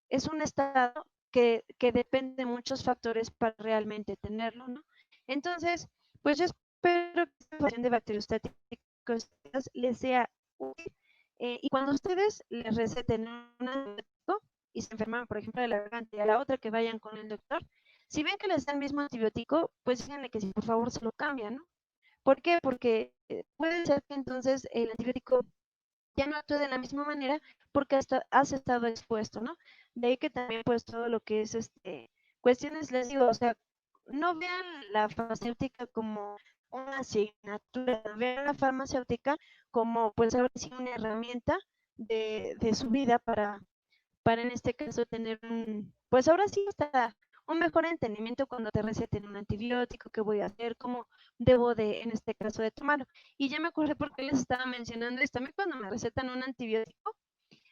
es un estado que depende de muchos factores para realmente tenerlo, ¿no? Entonces, pues yo espero que esta información de bacteriostáticos les sea útil. Y cuando ustedes les receten un antibiótico y se enferman, por ejemplo, de la garganta y a la otra que vayan con el doctor, si ven que les dan el mismo antibiótico, pues díganle que si por favor se lo cambian, ¿no? ¿Por qué? Porque puede ser que entonces el antibiótico ya no actúe de la misma manera porque hasta has estado expuesto, ¿no? De ahí que también pues todo lo que es cuestiones, les digo, o sea, no vean la farmacéutica como una asignatura, vean la farmacéutica como pues ahora sí una herramienta de su vida para en este caso tener pues ahora sí hasta un mejor entendimiento cuando te receten un antibiótico, qué voy a hacer, cómo debo en este caso, de tomarlo. Y ya me acordé por qué les estaba mencionando esto. A mí cuando me recetan un antibiótico,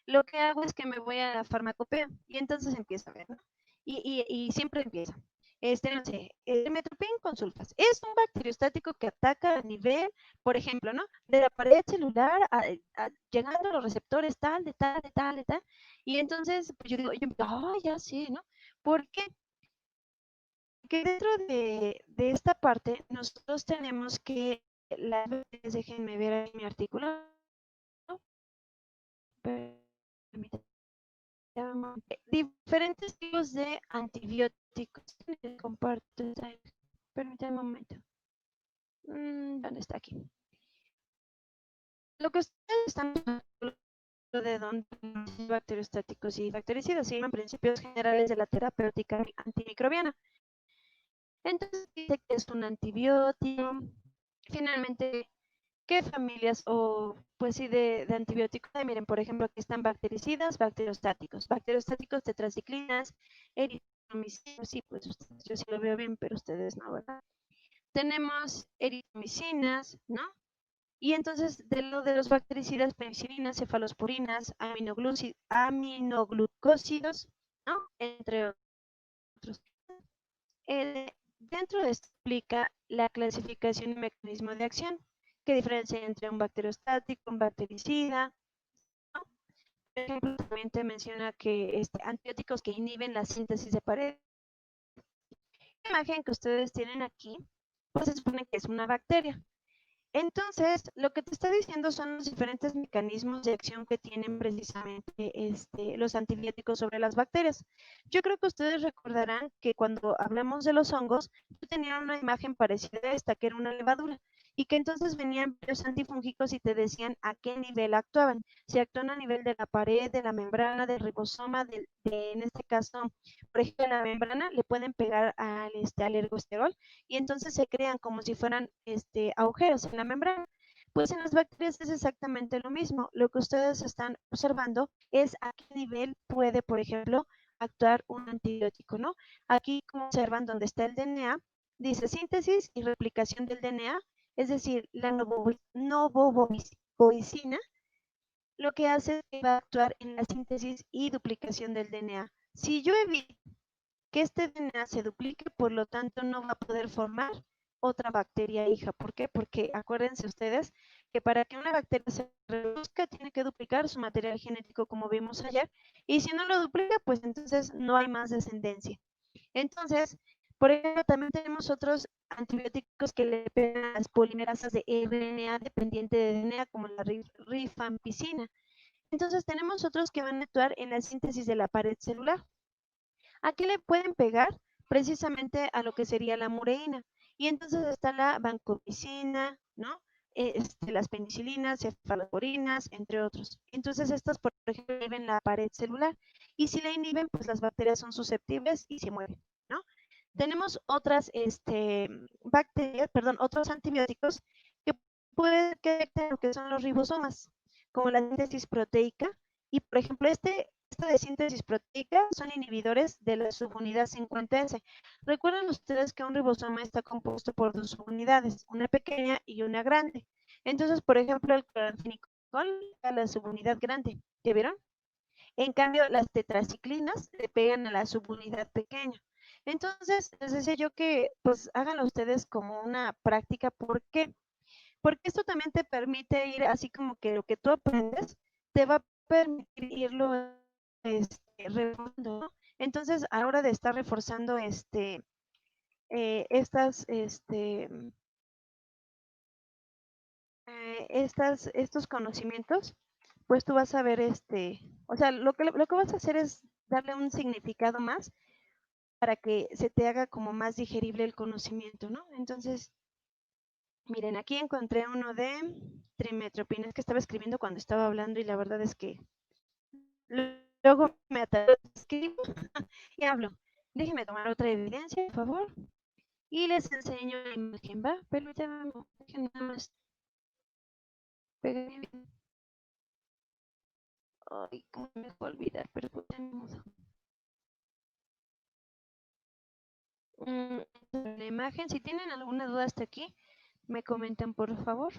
lo que hago es que me voy a la farmacopea y entonces empiezo a ver, ¿no? Y siempre empieza. No sé, metropin con sulfas. Es un bacteriostático que ataca a nivel, por ejemplo, ¿no? De la pared celular, llegando a los receptores tal, de tal, de tal, de tal. Y entonces, pues yo digo, ya sé, ¿no? ¿Por qué? Porque dentro de esta parte, nosotros tenemos que, déjenme ver ahí mi artículo, ¿no? Permítanme. Diferentes tipos de antibióticos. Les comparto, permítanme un momento. ¿Dónde está aquí? Lo que ustedes están de dónde bacteriostáticos y bactericidas se llaman principios generales de la terapéutica antimicrobiana. Entonces dice que es un antibiótico. Finalmente, ¿qué familias o pues sí de antibióticos? Miren, por ejemplo, aquí están bactericidas, bacteriostáticos, tetraciclinas, eritromicinas, sí, pues ustedes, yo sí lo veo bien, pero ustedes no, ¿verdad? Tenemos eritromicinas, ¿no? Y entonces, de lo de los bactericidas, penicilinas, cefalosporinas, aminoglucósidos, ¿no? Entre otros. Dentro de esto explica la clasificación y mecanismo de acción, que diferencia entre un bacteriostático, un bactericida, ¿no? Por ejemplo, también te menciona que antibióticos que inhiben la síntesis de pared. La imagen que ustedes tienen aquí, pues se supone que es una bacteria. Entonces, lo que te está diciendo son los diferentes mecanismos de acción que tienen precisamente los antibióticos sobre las bacterias. Yo creo que ustedes recordarán que cuando hablamos de los hongos, yo tenía una imagen parecida a esta, que era una levadura, y que entonces venían los antifúngicos y te decían a qué nivel actuaban. Si actúan a nivel de la pared, de la membrana, del ribosoma, en este caso, por ejemplo, en la membrana, le pueden pegar al ergosterol y entonces se crean como si fueran agujeros en la membrana. Pues en las bacterias es exactamente lo mismo. Lo que ustedes están observando es a qué nivel puede, por ejemplo, actuar un antibiótico, ¿no? Aquí, como observan donde está el DNA, dice síntesis y replicación del DNA, es decir, la novoboicina, lo que hace es que va a actuar en la síntesis y duplicación del DNA. Si yo evito que este DNA se duplique, por lo tanto no va a poder formar otra bacteria hija. ¿Por qué? Porque acuérdense ustedes que para que una bacteria se reproduzca tiene que duplicar su material genético como vimos ayer, y si no lo duplica, pues entonces no hay más descendencia. Entonces, por ejemplo, también tenemos otros antibióticos que le pegan a las polimerasas de RNA dependiente de DNA, como la rifampicina. Entonces, tenemos otros que van a actuar en la síntesis de la pared celular. ¿A qué le pueden pegar? Precisamente a lo que sería la mureína. Y entonces está la vancomicina, ¿no? Las penicilinas, cefalosporinas, entre otros. Entonces estas, por ejemplo, inhiben la pared celular. Y si la inhiben, pues las bacterias son susceptibles y se mueren, ¿no? Tenemos otras bacterias, perdón, otros antibióticos que pueden que afecten lo que son los ribosomas, como la síntesis proteica. Y, por ejemplo, esta de síntesis proteica son inhibidores de la subunidad 50S. Recuerden ustedes que un ribosoma está compuesto por dos subunidades, una pequeña y una grande. Entonces, por ejemplo, el cloranfenicol a la subunidad grande, ¿ya vieron? En cambio, las tetraciclinas le pegan a la subunidad pequeña. Entonces, les decía yo que pues háganlo ustedes como una práctica. ¿Por qué? Porque esto también te permite ir así como que lo que tú aprendes te va a permitir irlo reforzando, ¿no? Entonces, a la hora de estar reforzando estos conocimientos, pues tú vas a ver o sea, lo que vas a hacer es darle un significado más para que se te haga como más digerible el conocimiento, ¿no? Entonces, miren, aquí encontré uno de trimetropina, es que estaba escribiendo cuando estaba hablando y la verdad es que luego me ataré, escribo y hablo. Déjenme tomar otra evidencia, por favor, y les enseño la imagen, ¿va? Permítanme, déjenme nada más pegar bien. Ay, cómo me va a olvidar, pero pues ya ni modo. La imagen, si tienen alguna duda hasta aquí, me comentan por favor.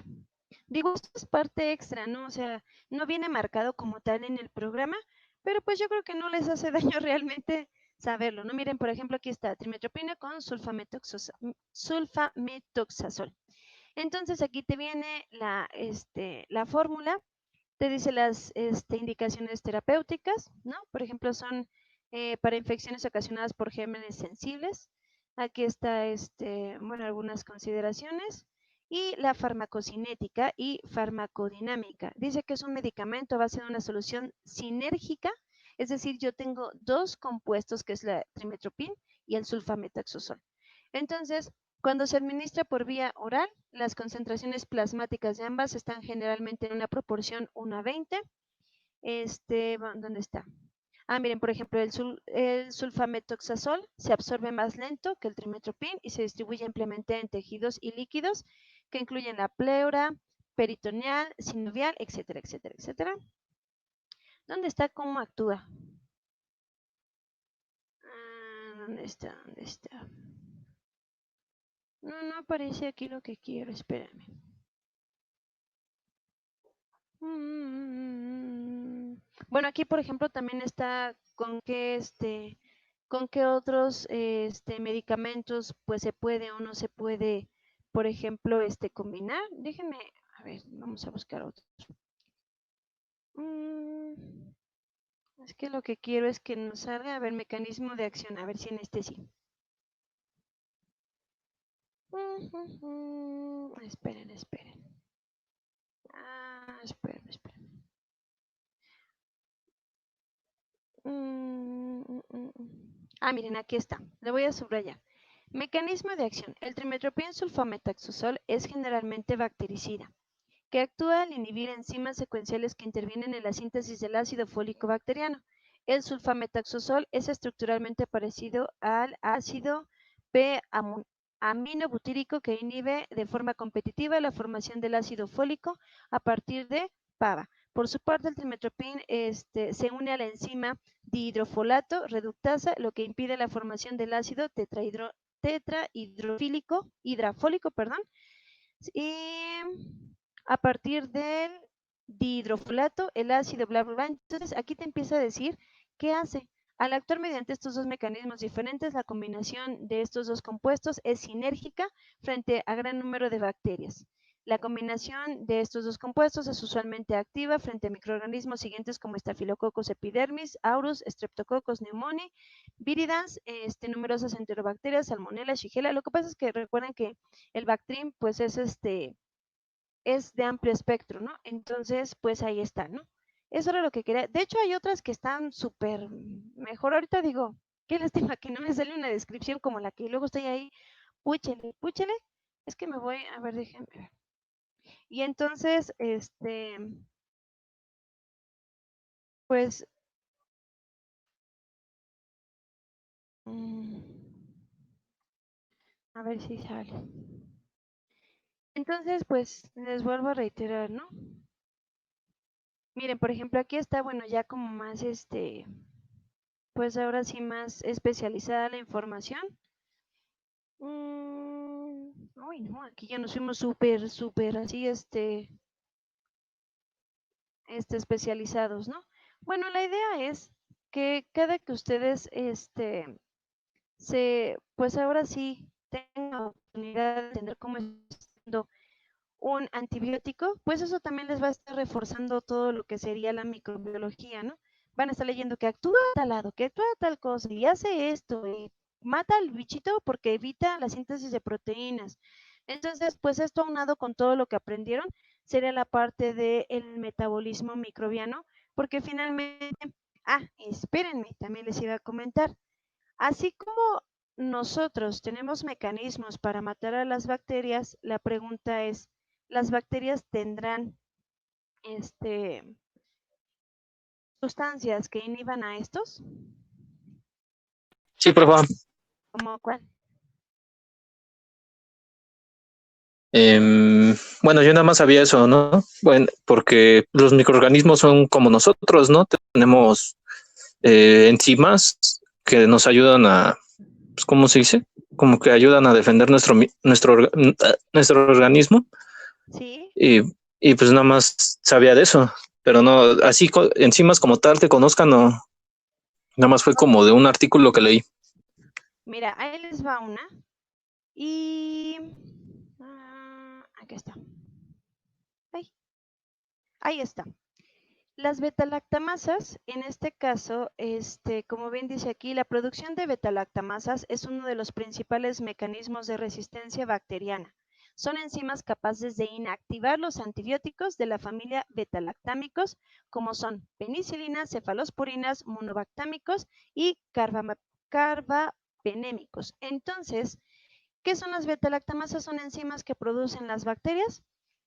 Digo, esto es parte extra, ¿no? O sea, no viene marcado como tal en el programa, pero pues yo creo que no les hace daño realmente saberlo, ¿no? Miren, por ejemplo, aquí está trimetropina con sulfametoxazol. Entonces aquí te viene la fórmula, te dice las indicaciones terapéuticas, ¿no? Por ejemplo, son para infecciones ocasionadas por gérmenes sensibles. Aquí está, bueno, algunas consideraciones. Y la farmacocinética y farmacodinámica. Dice que es un medicamento a base de una solución sinérgica, es decir, yo tengo dos compuestos, que es la trimetropin y el sulfametoxazol. Entonces, cuando se administra por vía oral, las concentraciones plasmáticas de ambas están generalmente en una proporción 1 a 20. ¿Dónde está? Ah, miren, por ejemplo, el sulfametoxazol se absorbe más lento que el trimetropin y se distribuye ampliamente en tejidos y líquidos que incluyen la pleura, peritoneal, sinovial, etcétera, etcétera, etcétera. ¿Dónde está? ¿Cómo actúa? ¿Dónde está? ¿Dónde está? No aparece aquí lo que quiero, espérame. Bueno, aquí, por ejemplo, también está con qué otros medicamentos pues se puede o no se puede, por ejemplo, combinar. Déjenme, a ver, vamos a buscar otros. Es que lo que quiero es que nos salga, a ver, mecanismo de acción, a ver si en este sí. Esperen, esperen. Esperen, esperen. Miren, aquí está. Le voy a subrayar. Mecanismo de acción. El trimethoprim sulfametaxazol es generalmente bactericida, que actúa al inhibir enzimas secuenciales que intervienen en la síntesis del ácido fólico bacteriano. El sulfametaxazol es estructuralmente parecido al ácido P-aminobutírico que inhibe de forma competitiva la formación del ácido fólico a partir de PABA. Por su parte, el trimethoprim se une a la enzima dihidrofolato reductasa, lo que impide la formación del ácido tetrahidrofólico, y a partir del dihidrofolato, el ácido bla, bla, bla. Entonces, aquí te empieza a decir qué hace. Al actuar mediante estos dos mecanismos diferentes, la combinación de estos dos compuestos es sinérgica frente a gran número de bacterias. La combinación de estos dos compuestos es usualmente activa frente a microorganismos siguientes como Staphylococcus epidermis, Aureus, Streptococcus pneumoniae, Viridans, numerosas enterobacterias, Salmonella, Shigella. Lo que pasa es que recuerden que el Bactrim pues es de amplio espectro, ¿no? Entonces, pues ahí está, ¿no? Eso era lo que quería. De hecho, hay otras que están súper mejor. Ahorita digo, qué lástima que no me sale una descripción como la que luego estoy ahí. Púchele, púchele. Es que me voy, a ver, déjenme ver. Y entonces, pues, a ver si sale. Entonces, pues, les vuelvo a reiterar, ¿no? Miren, por ejemplo, aquí está, bueno, ya como más, pues ahora sí más especializada la información. Uy, no, aquí ya nos fuimos súper, súper así, especializados, ¿no? Bueno, la idea es que cada que ustedes, pues ahora sí tengan la oportunidad de entender cómo es un antibiótico, pues eso también les va a estar reforzando todo lo que sería la microbiología, ¿no? Van a estar leyendo que actúa a tal lado, que actúa a tal cosa, y hace esto, y mata al bichito porque evita la síntesis de proteínas. Entonces, pues esto aunado con todo lo que aprendieron, sería la parte del metabolismo microbiano, porque finalmente, espérenme, también les iba a comentar, así como nosotros tenemos mecanismos para matar a las bacterias, la pregunta es, ¿las bacterias tendrán sustancias que inhiban a estos? Sí, por favor. ¿Cómo cuál? Bueno, yo nada más sabía eso, ¿no? Bueno, porque los microorganismos son como nosotros, ¿no? Tenemos enzimas que nos ayudan a, pues, ¿cómo se dice? Como que ayudan a defender nuestro organismo. Sí. Y pues nada más sabía de eso, pero no, así enzimas como tal que conozcan, no, nada más fue como de un artículo que leí. Mira, ahí les va una. Y aquí está. Ahí está. Las betalactamasas, en este caso, como bien dice aquí, la producción de betalactamasas es uno de los principales mecanismos de resistencia bacteriana. Son enzimas capaces de inactivar los antibióticos de la familia betalactámicos, como son penicilinas, cefalosporinas, monobactámicos y carbapenémicos. Entonces, ¿qué son las betalactamasas? Son enzimas que producen las bacterias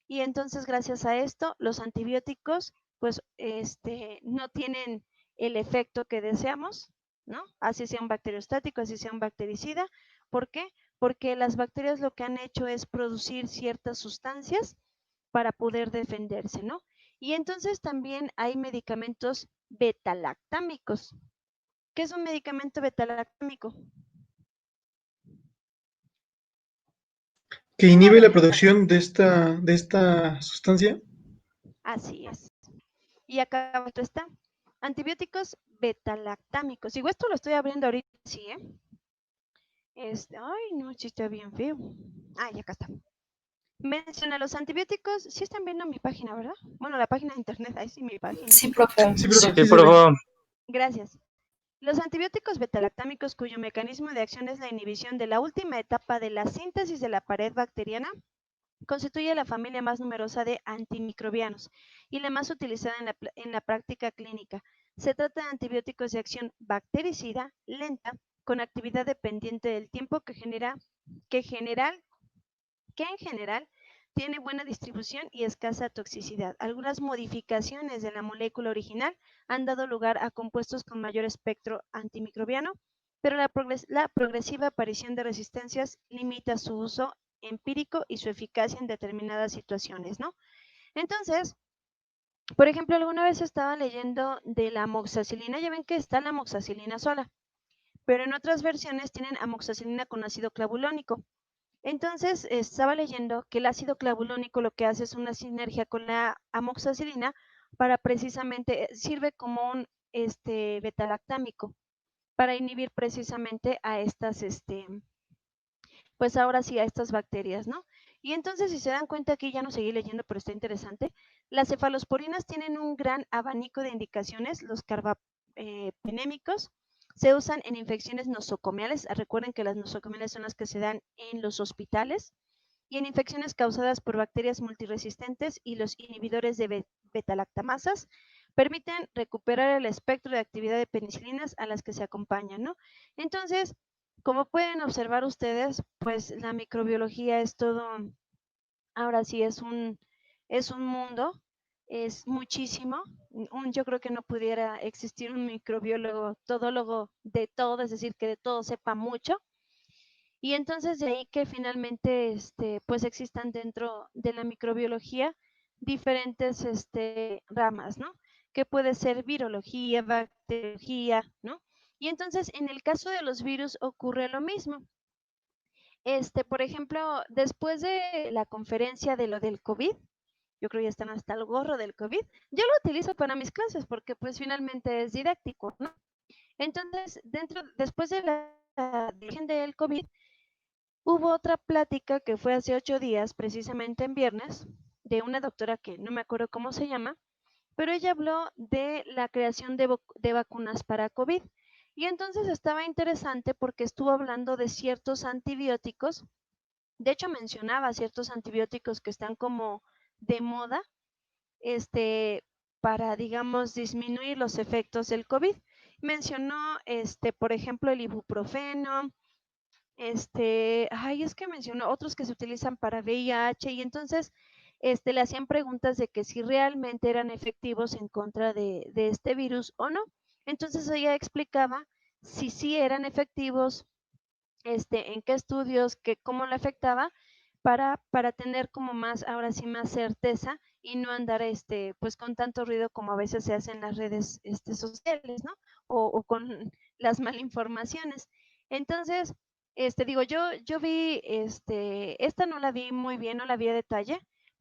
y entonces gracias a esto los antibióticos pues no tienen el efecto que deseamos, ¿no? Así sea un bacteriostático, así sea un bactericida. ¿Por qué? Porque las bacterias lo que han hecho es producir ciertas sustancias para poder defenderse, ¿no? Y entonces también hay medicamentos betalactámicos. ¿Qué es un medicamento betalactámico? Que inhibe la producción de esta sustancia. Así es. Y acá abajo está. Antibióticos betalactámicos. Igual esto lo estoy abriendo ahorita, sí, ¿eh? Ay, no, sí está bien feo. Ah, ya acá está. Menciona los antibióticos. Sí están viendo mi página, ¿verdad? Bueno, la página de internet. Ahí sí, mi página. Sí, profe. Sí, Sí, profe, sí se por ve. favor. Gracias. Los antibióticos betalactámicos, cuyo mecanismo de acción es la inhibición de la última etapa de la síntesis de la pared bacteriana, constituye la familia más numerosa de antimicrobianos y la más utilizada en la práctica clínica. Se trata de antibióticos de acción bactericida lenta, con actividad dependiente del tiempo que en general tiene buena distribución y escasa toxicidad. Algunas modificaciones de la molécula original han dado lugar a compuestos con mayor espectro antimicrobiano, pero la progresiva aparición de resistencias limita su uso empírico y su eficacia en determinadas situaciones, ¿no? Entonces, por ejemplo, alguna vez estaba leyendo de la amoxicilina, ya ven que está la amoxicilina sola, pero en otras versiones tienen amoxicilina con ácido clavulónico. Entonces, estaba leyendo que el ácido clavulónico lo que hace es una sinergia con la amoxicilina para precisamente, sirve como un betalactámico para inhibir precisamente a estas, pues ahora sí, a estas bacterias, ¿no? Y entonces, si se dan cuenta, aquí ya no seguí leyendo, pero está interesante, las cefalosporinas tienen un gran abanico de indicaciones, los carbapenémicos, se usan en infecciones nosocomiales, recuerden que las nosocomiales son las que se dan en los hospitales, y en infecciones causadas por bacterias multiresistentes, y los inhibidores de betalactamasas permiten recuperar el espectro de actividad de penicilinas a las que se acompañan, ¿no? Entonces, como pueden observar ustedes, pues la microbiología es todo, ahora sí es un mundo, es muchísimo. Yo creo que no pudiera existir un microbiólogo, todólogo de todo, es decir, que de todo sepa mucho. Y entonces de ahí que finalmente pues existan dentro de la microbiología diferentes ramas, ¿no? Que puede ser virología, bacteriología, ¿no? Y entonces en el caso de los virus ocurre lo mismo. Por ejemplo, después de la conferencia de lo del COVID, yo creo que ya están hasta el gorro del COVID, yo lo utilizo para mis clases porque pues finalmente es didáctico, ¿no? Entonces, después de la del COVID, hubo otra plática que fue hace 8 días, precisamente en viernes, de una doctora que no me acuerdo cómo se llama, pero ella habló de la creación de vacunas para COVID. Y entonces estaba interesante porque estuvo hablando de ciertos antibióticos, de hecho mencionaba ciertos antibióticos que están como de moda, para, digamos, disminuir los efectos del COVID. Mencionó, por ejemplo, el ibuprofeno, es que mencionó otros que se utilizan para VIH, y entonces le hacían preguntas de que si realmente eran efectivos en contra de este virus o no. Entonces ella explicaba si sí eran efectivos, en qué estudios, cómo le afectaba, para tener como más, ahora sí, más certeza y no andar pues con tanto ruido como a veces se hace en las redes sociales, ¿no? O con las malinformaciones. Entonces, digo, yo vi, esta no la vi muy bien, no la vi a detalle,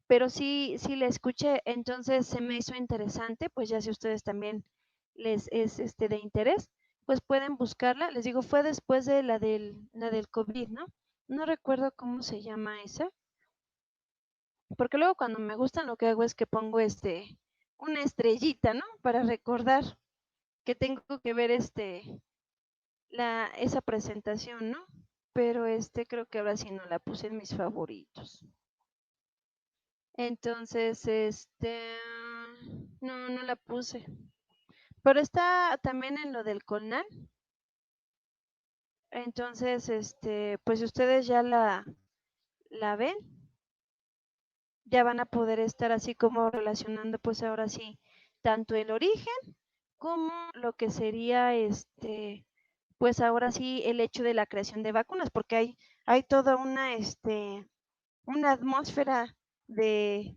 pero sí la escuché, entonces se me hizo interesante, pues ya si ustedes también les es de interés, pues pueden buscarla. Les digo, fue después de la del COVID, ¿no? No recuerdo cómo se llama esa, porque luego cuando me gustan lo que hago es que pongo una estrellita, ¿no? Para recordar que tengo que ver esa presentación, ¿no? Pero creo que ahora sí no la puse en mis favoritos. Entonces, no la puse. Pero está también en lo del CONAL. Entonces, pues ustedes ya la ven, ya van a poder estar así como relacionando, pues ahora sí, tanto el origen como lo que sería, pues ahora sí, el hecho de la creación de vacunas, porque hay toda una atmósfera de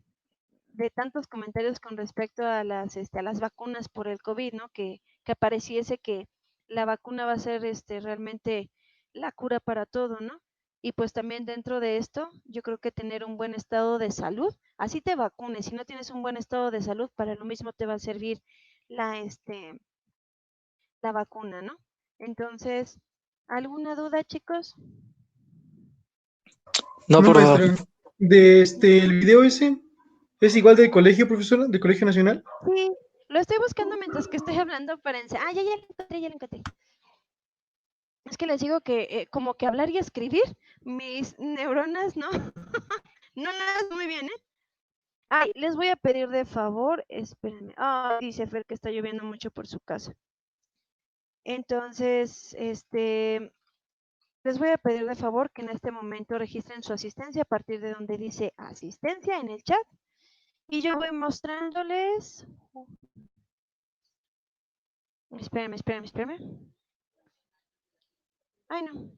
tantos comentarios con respecto a las vacunas por el COVID, ¿no? Que pareciese que la vacuna va a ser realmente la cura para todo, ¿no? Y pues también dentro de esto, yo creo que tener un buen estado de salud, así te vacunes, si no tienes un buen estado de salud, para lo mismo te va a servir la vacuna, ¿no? Entonces, ¿alguna duda, chicos? No, por favor. maestra, el video ese, ¿es igual del colegio, profesora? ¿Del Colegio Nacional? Sí, lo estoy buscando mientras que estoy hablando para Ah, ya lo encontré, ya lo encontré. Es que les digo que como que hablar y escribir, mis neuronas no, no las muy bien, ¿eh? Ay, les voy a pedir de favor, espérenme. Ah, dice Fer que está lloviendo mucho por su casa. Entonces, les voy a pedir de favor que en este momento registren su asistencia a partir de donde dice asistencia en el chat. Y yo voy mostrándoles. Espérenme. Ay, no.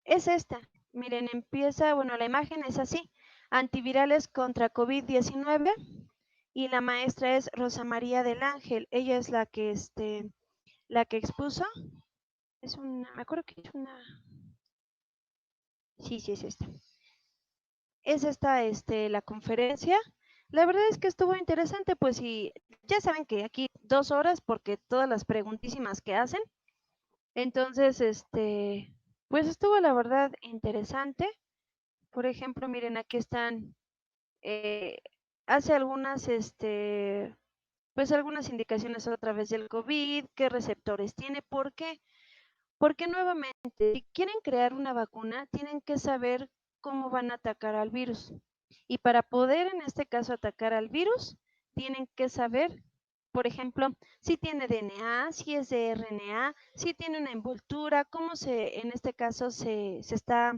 Es esta. Miren, empieza, bueno, la imagen es así. Antivirales contra COVID-19. Y la maestra es Rosa María del Ángel. Ella es la que, la que expuso. Es una, me acuerdo que es una. Sí, es esta. Es esta, la conferencia. La verdad es que estuvo interesante, pues, y ya saben que aquí 2 horas, porque todas las preguntísimas que hacen. Entonces, pues estuvo la verdad interesante. Por ejemplo, miren, aquí están, hace algunas, pues algunas indicaciones a través del COVID, qué receptores tiene, ¿por qué? Porque nuevamente, si quieren crear una vacuna, tienen que saber cómo van a atacar al virus. Y para poder, en este caso, atacar al virus, tienen que saber, por ejemplo, si tiene DNA, si es de RNA, si tiene una envoltura, cómo en este caso, se está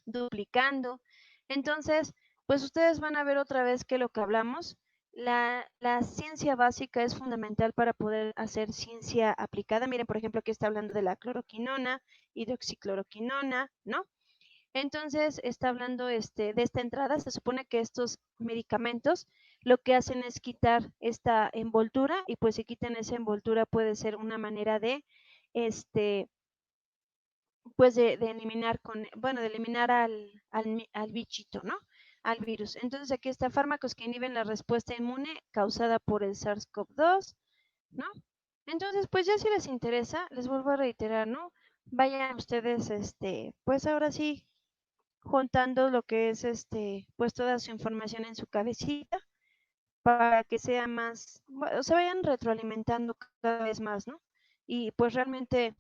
duplicando. Entonces, pues ustedes van a ver otra vez que lo que hablamos, la ciencia básica es fundamental para poder hacer ciencia aplicada. Miren, por ejemplo, aquí está hablando de la cloroquinona, hidroxicloroquinona, ¿no? Entonces, está hablando de esta entrada. Se supone que estos medicamentos lo que hacen es quitar esta envoltura y pues si quitan esa envoltura puede ser una manera de, pues de eliminar de eliminar al bichito, ¿no? Al virus. Entonces aquí está fármacos que inhiben la respuesta inmune causada por el SARS-CoV-2, ¿no? Entonces, pues ya si les interesa, les vuelvo a reiterar, ¿no? Vayan ustedes, pues ahora sí, juntando lo que es, pues toda su información en su cabecita para que sea más, se vayan retroalimentando cada vez más, ¿no? Y pues realmente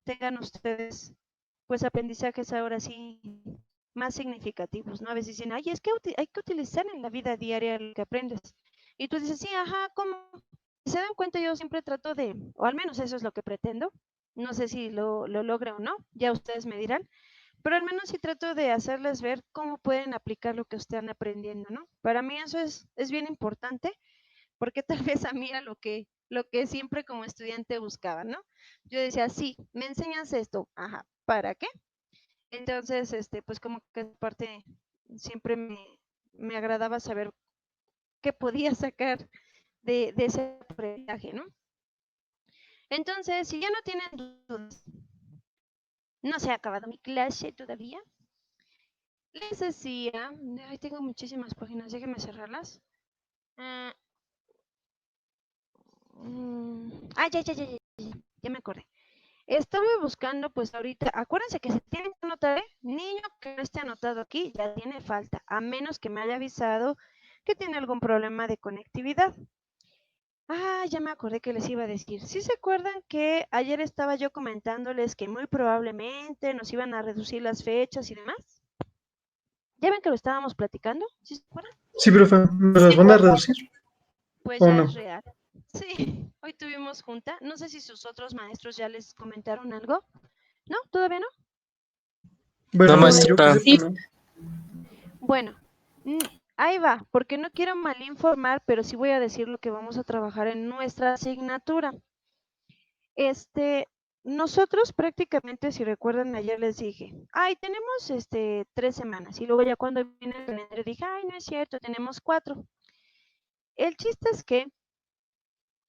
tengan ustedes pues aprendizajes ahora sí más significativos, ¿no? A veces dicen, ay, es que hay que utilizar en la vida diaria lo que aprendes. Y tú dices, sí, ajá, ¿cómo? Si se dan cuenta, yo siempre trato de, o al menos eso es lo que pretendo, no sé si lo logre o no, ya ustedes me dirán, pero al menos sí trato de hacerles ver cómo pueden aplicar lo que están aprendiendo, ¿no? Para mí eso es bien importante, porque tal vez a mí era lo que siempre como estudiante buscaba, ¿no? Yo decía, sí, me enseñas esto, ajá, ¿para qué? Entonces, pues como que parte siempre me agradaba saber qué podía sacar de ese aprendizaje, ¿no? Entonces, si ya no tienen dudas, no se ha acabado mi clase todavía. Les decía, ay, tengo muchísimas páginas, déjenme cerrarlas. Ya me acordé. Estuve buscando, pues ahorita, acuérdense que se tienen que anotar, niño que no esté anotado aquí ya tiene falta, a menos que me haya avisado que tiene algún problema de conectividad. Ah, ya me acordé que les iba a decir. ¿Sí se acuerdan que ayer estaba yo comentándoles que muy probablemente nos iban a reducir las fechas y demás? ¿Ya ven que lo estábamos platicando? ¿Sí se acuerdan? Sí, profe, ¿nos las van a reducir Pues o ya no? es real. Sí, hoy tuvimos junta. No sé si sus otros maestros ya les comentaron algo. ¿No? ¿Todavía no? Bueno, No, yo maestra. que sepa, no. Bueno, ahí va, porque no quiero malinformar, pero sí voy a decir lo que vamos a trabajar en nuestra asignatura. Nosotros prácticamente, si recuerdan, ayer les dije, ay, tenemos 3 semanas, y luego ya cuando viene el calendario dije, ay, no es cierto, tenemos 4. El chiste es que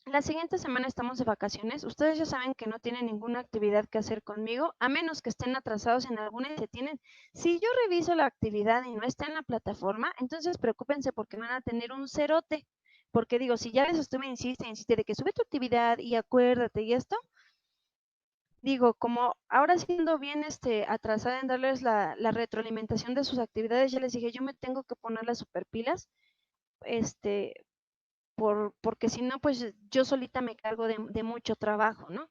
La siguiente semana estamos de vacaciones. Ustedes ya saben que no tienen ninguna actividad que hacer conmigo, a menos que estén atrasados en alguna y se tienen. Si yo reviso la actividad y no está en la plataforma, entonces preocúpense porque van a tener un cerote. Porque digo, si ya les estuve, insiste de que sube tu actividad y acuérdate y esto, digo, como ahora siendo bien atrasada en darles la retroalimentación de sus actividades, ya les dije, yo me tengo que poner las super pilas, porque si no, pues yo solita me cargo de mucho trabajo, ¿no?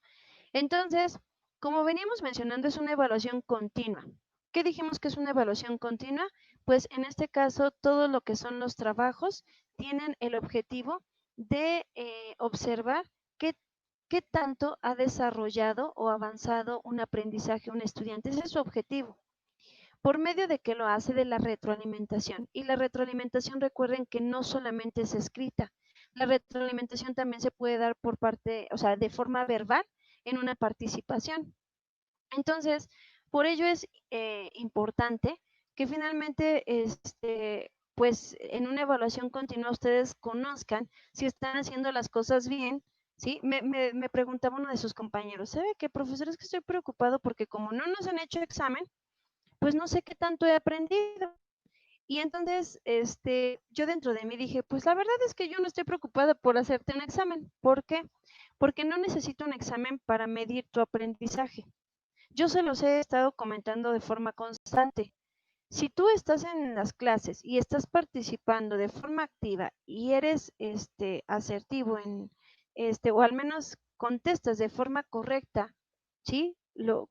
Entonces, como veníamos mencionando, es una evaluación continua. ¿Qué dijimos que es una evaluación continua? Pues en este caso, todo lo que son los trabajos tienen el objetivo de observar qué tanto ha desarrollado o avanzado un aprendizaje un estudiante. Ese es su objetivo. ¿Por medio de qué lo hace? De la retroalimentación. Y la retroalimentación, recuerden que no solamente es escrita, la retroalimentación también se puede dar por parte, o sea, de forma verbal en una participación. Entonces, por ello es importante que finalmente, pues en una evaluación continua ustedes conozcan si están haciendo las cosas bien, ¿sí? Me preguntaba uno de sus compañeros, ¿sabe qué, profesor? Es que estoy preocupado porque como no nos han hecho examen, pues no sé qué tanto he aprendido. Y entonces, yo dentro de mí dije, pues la verdad es que yo no estoy preocupada por hacerte un examen. ¿Por qué? Porque no necesito un examen para medir tu aprendizaje. Yo se los he estado comentando de forma constante. Si tú estás en las clases y estás participando de forma activa y eres asertivo o al menos contestas de forma correcta, ¿sí?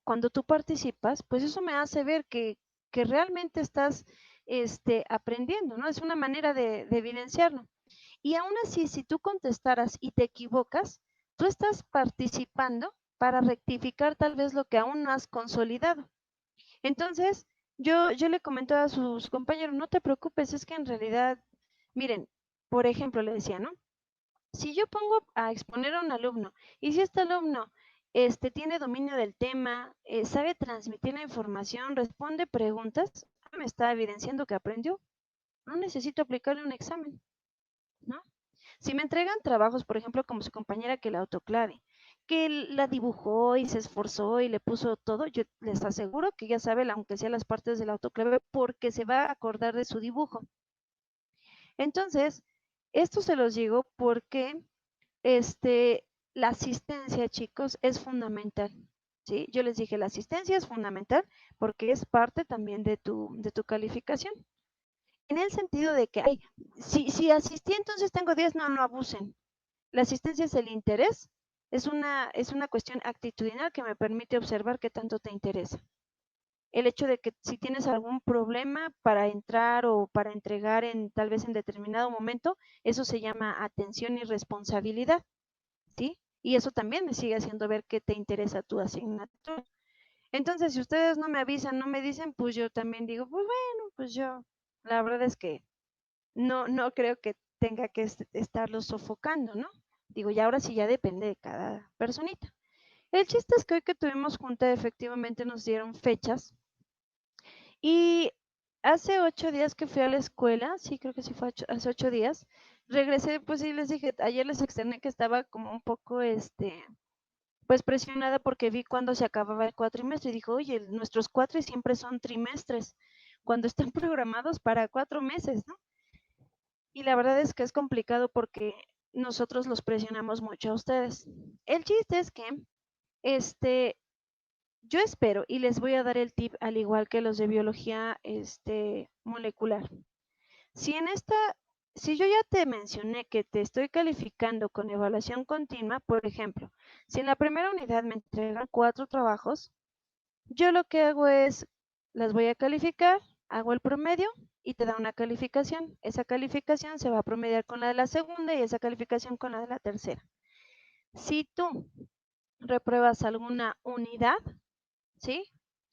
Cuando tú participas, pues eso me hace ver que realmente estás aprendiendo, ¿no? Es una manera de evidenciarlo. Y aún así, si tú contestaras y te equivocas, tú estás participando para rectificar tal vez lo que aún no has consolidado. Entonces, yo le comento a sus compañeros, no te preocupes, es que en realidad, miren, por ejemplo, le decía, ¿no? Si yo pongo a exponer a un alumno y si este alumno tiene dominio del tema, sabe transmitir la información, responde preguntas, me está evidenciando que aprendió. No necesito aplicarle un examen, ¿no? Si me entregan trabajos, por ejemplo, como su compañera que la autoclave, que la dibujó y se esforzó y le puso todo, yo les aseguro que ya sabe, aunque sea las partes del autoclave, porque se va a acordar de su dibujo. Entonces, esto se los digo porque la asistencia, chicos, es fundamental. ¿Sí? Yo les dije, la asistencia es fundamental porque es parte también de tu calificación. En el sentido de que, ay, si asistí, entonces tengo 10, no abusen. La asistencia es el interés, es una cuestión actitudinal que me permite observar qué tanto te interesa. El hecho de que si tienes algún problema para entrar o para entregar tal vez en determinado momento, eso se llama atención y responsabilidad, ¿sí? Y eso también me sigue haciendo ver qué te interesa tu asignatura. Entonces, si ustedes no me avisan, no me dicen, pues yo también digo, pues bueno, pues yo, la verdad es que no creo que tenga que estarlos sofocando, ¿no? Digo, y ahora sí ya depende de cada personita. El chiste es que hoy que tuvimos junta, efectivamente nos dieron fechas. Y hace 8 días que fui a la escuela, sí, creo que sí fue hace 8 días, regresé, pues sí les dije, ayer les externé que estaba como un poco, pues presionada porque vi cuando se acababa el cuatrimestre y dijo, oye, nuestros cuatris siempre son trimestres, cuando están programados para 4 meses, ¿no? Y la verdad es que es complicado porque nosotros los presionamos mucho a ustedes. El chiste es que, yo espero y les voy a dar el tip al igual que los de biología, molecular. Si yo ya te mencioné que te estoy calificando con evaluación continua, por ejemplo, si en la primera unidad me entregan 4 trabajos, yo lo que hago es, las voy a calificar, hago el promedio y te da una calificación. Esa calificación se va a promediar con la de la segunda y esa calificación con la de la tercera. Si tú repruebas alguna unidad, ¿sí?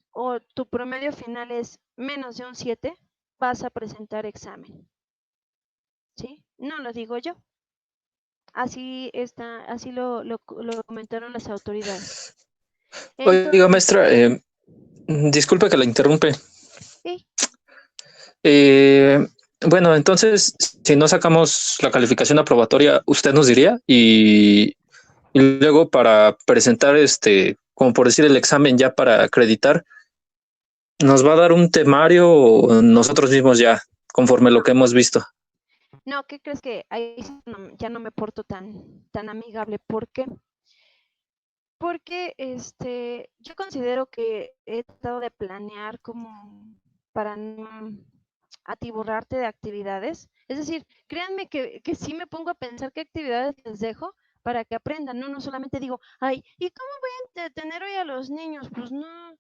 O tu promedio final es menos de un 7, vas a presentar examen, ¿sí? No lo digo yo. Así lo comentaron las autoridades. Oiga, Entonces, maestra, disculpe que la interrumpe. sí, Eh, Bueno, entonces, si no sacamos la calificación aprobatoria, usted nos diría y luego para presentar como por decir el examen ya para acreditar, nos va a dar un temario o nosotros mismos ya, conforme lo que hemos visto. No, ¿qué crees que ahí sí ya no me porto tan amigable? ¿Por qué? Porque yo considero que he tratado de planear como para no atiborrarte de actividades. Es decir, créanme que sí me pongo a pensar qué actividades les dejo para que aprendan, ¿no? No solamente digo, ay, ¿y cómo voy a entretener hoy a los niños? Pues no,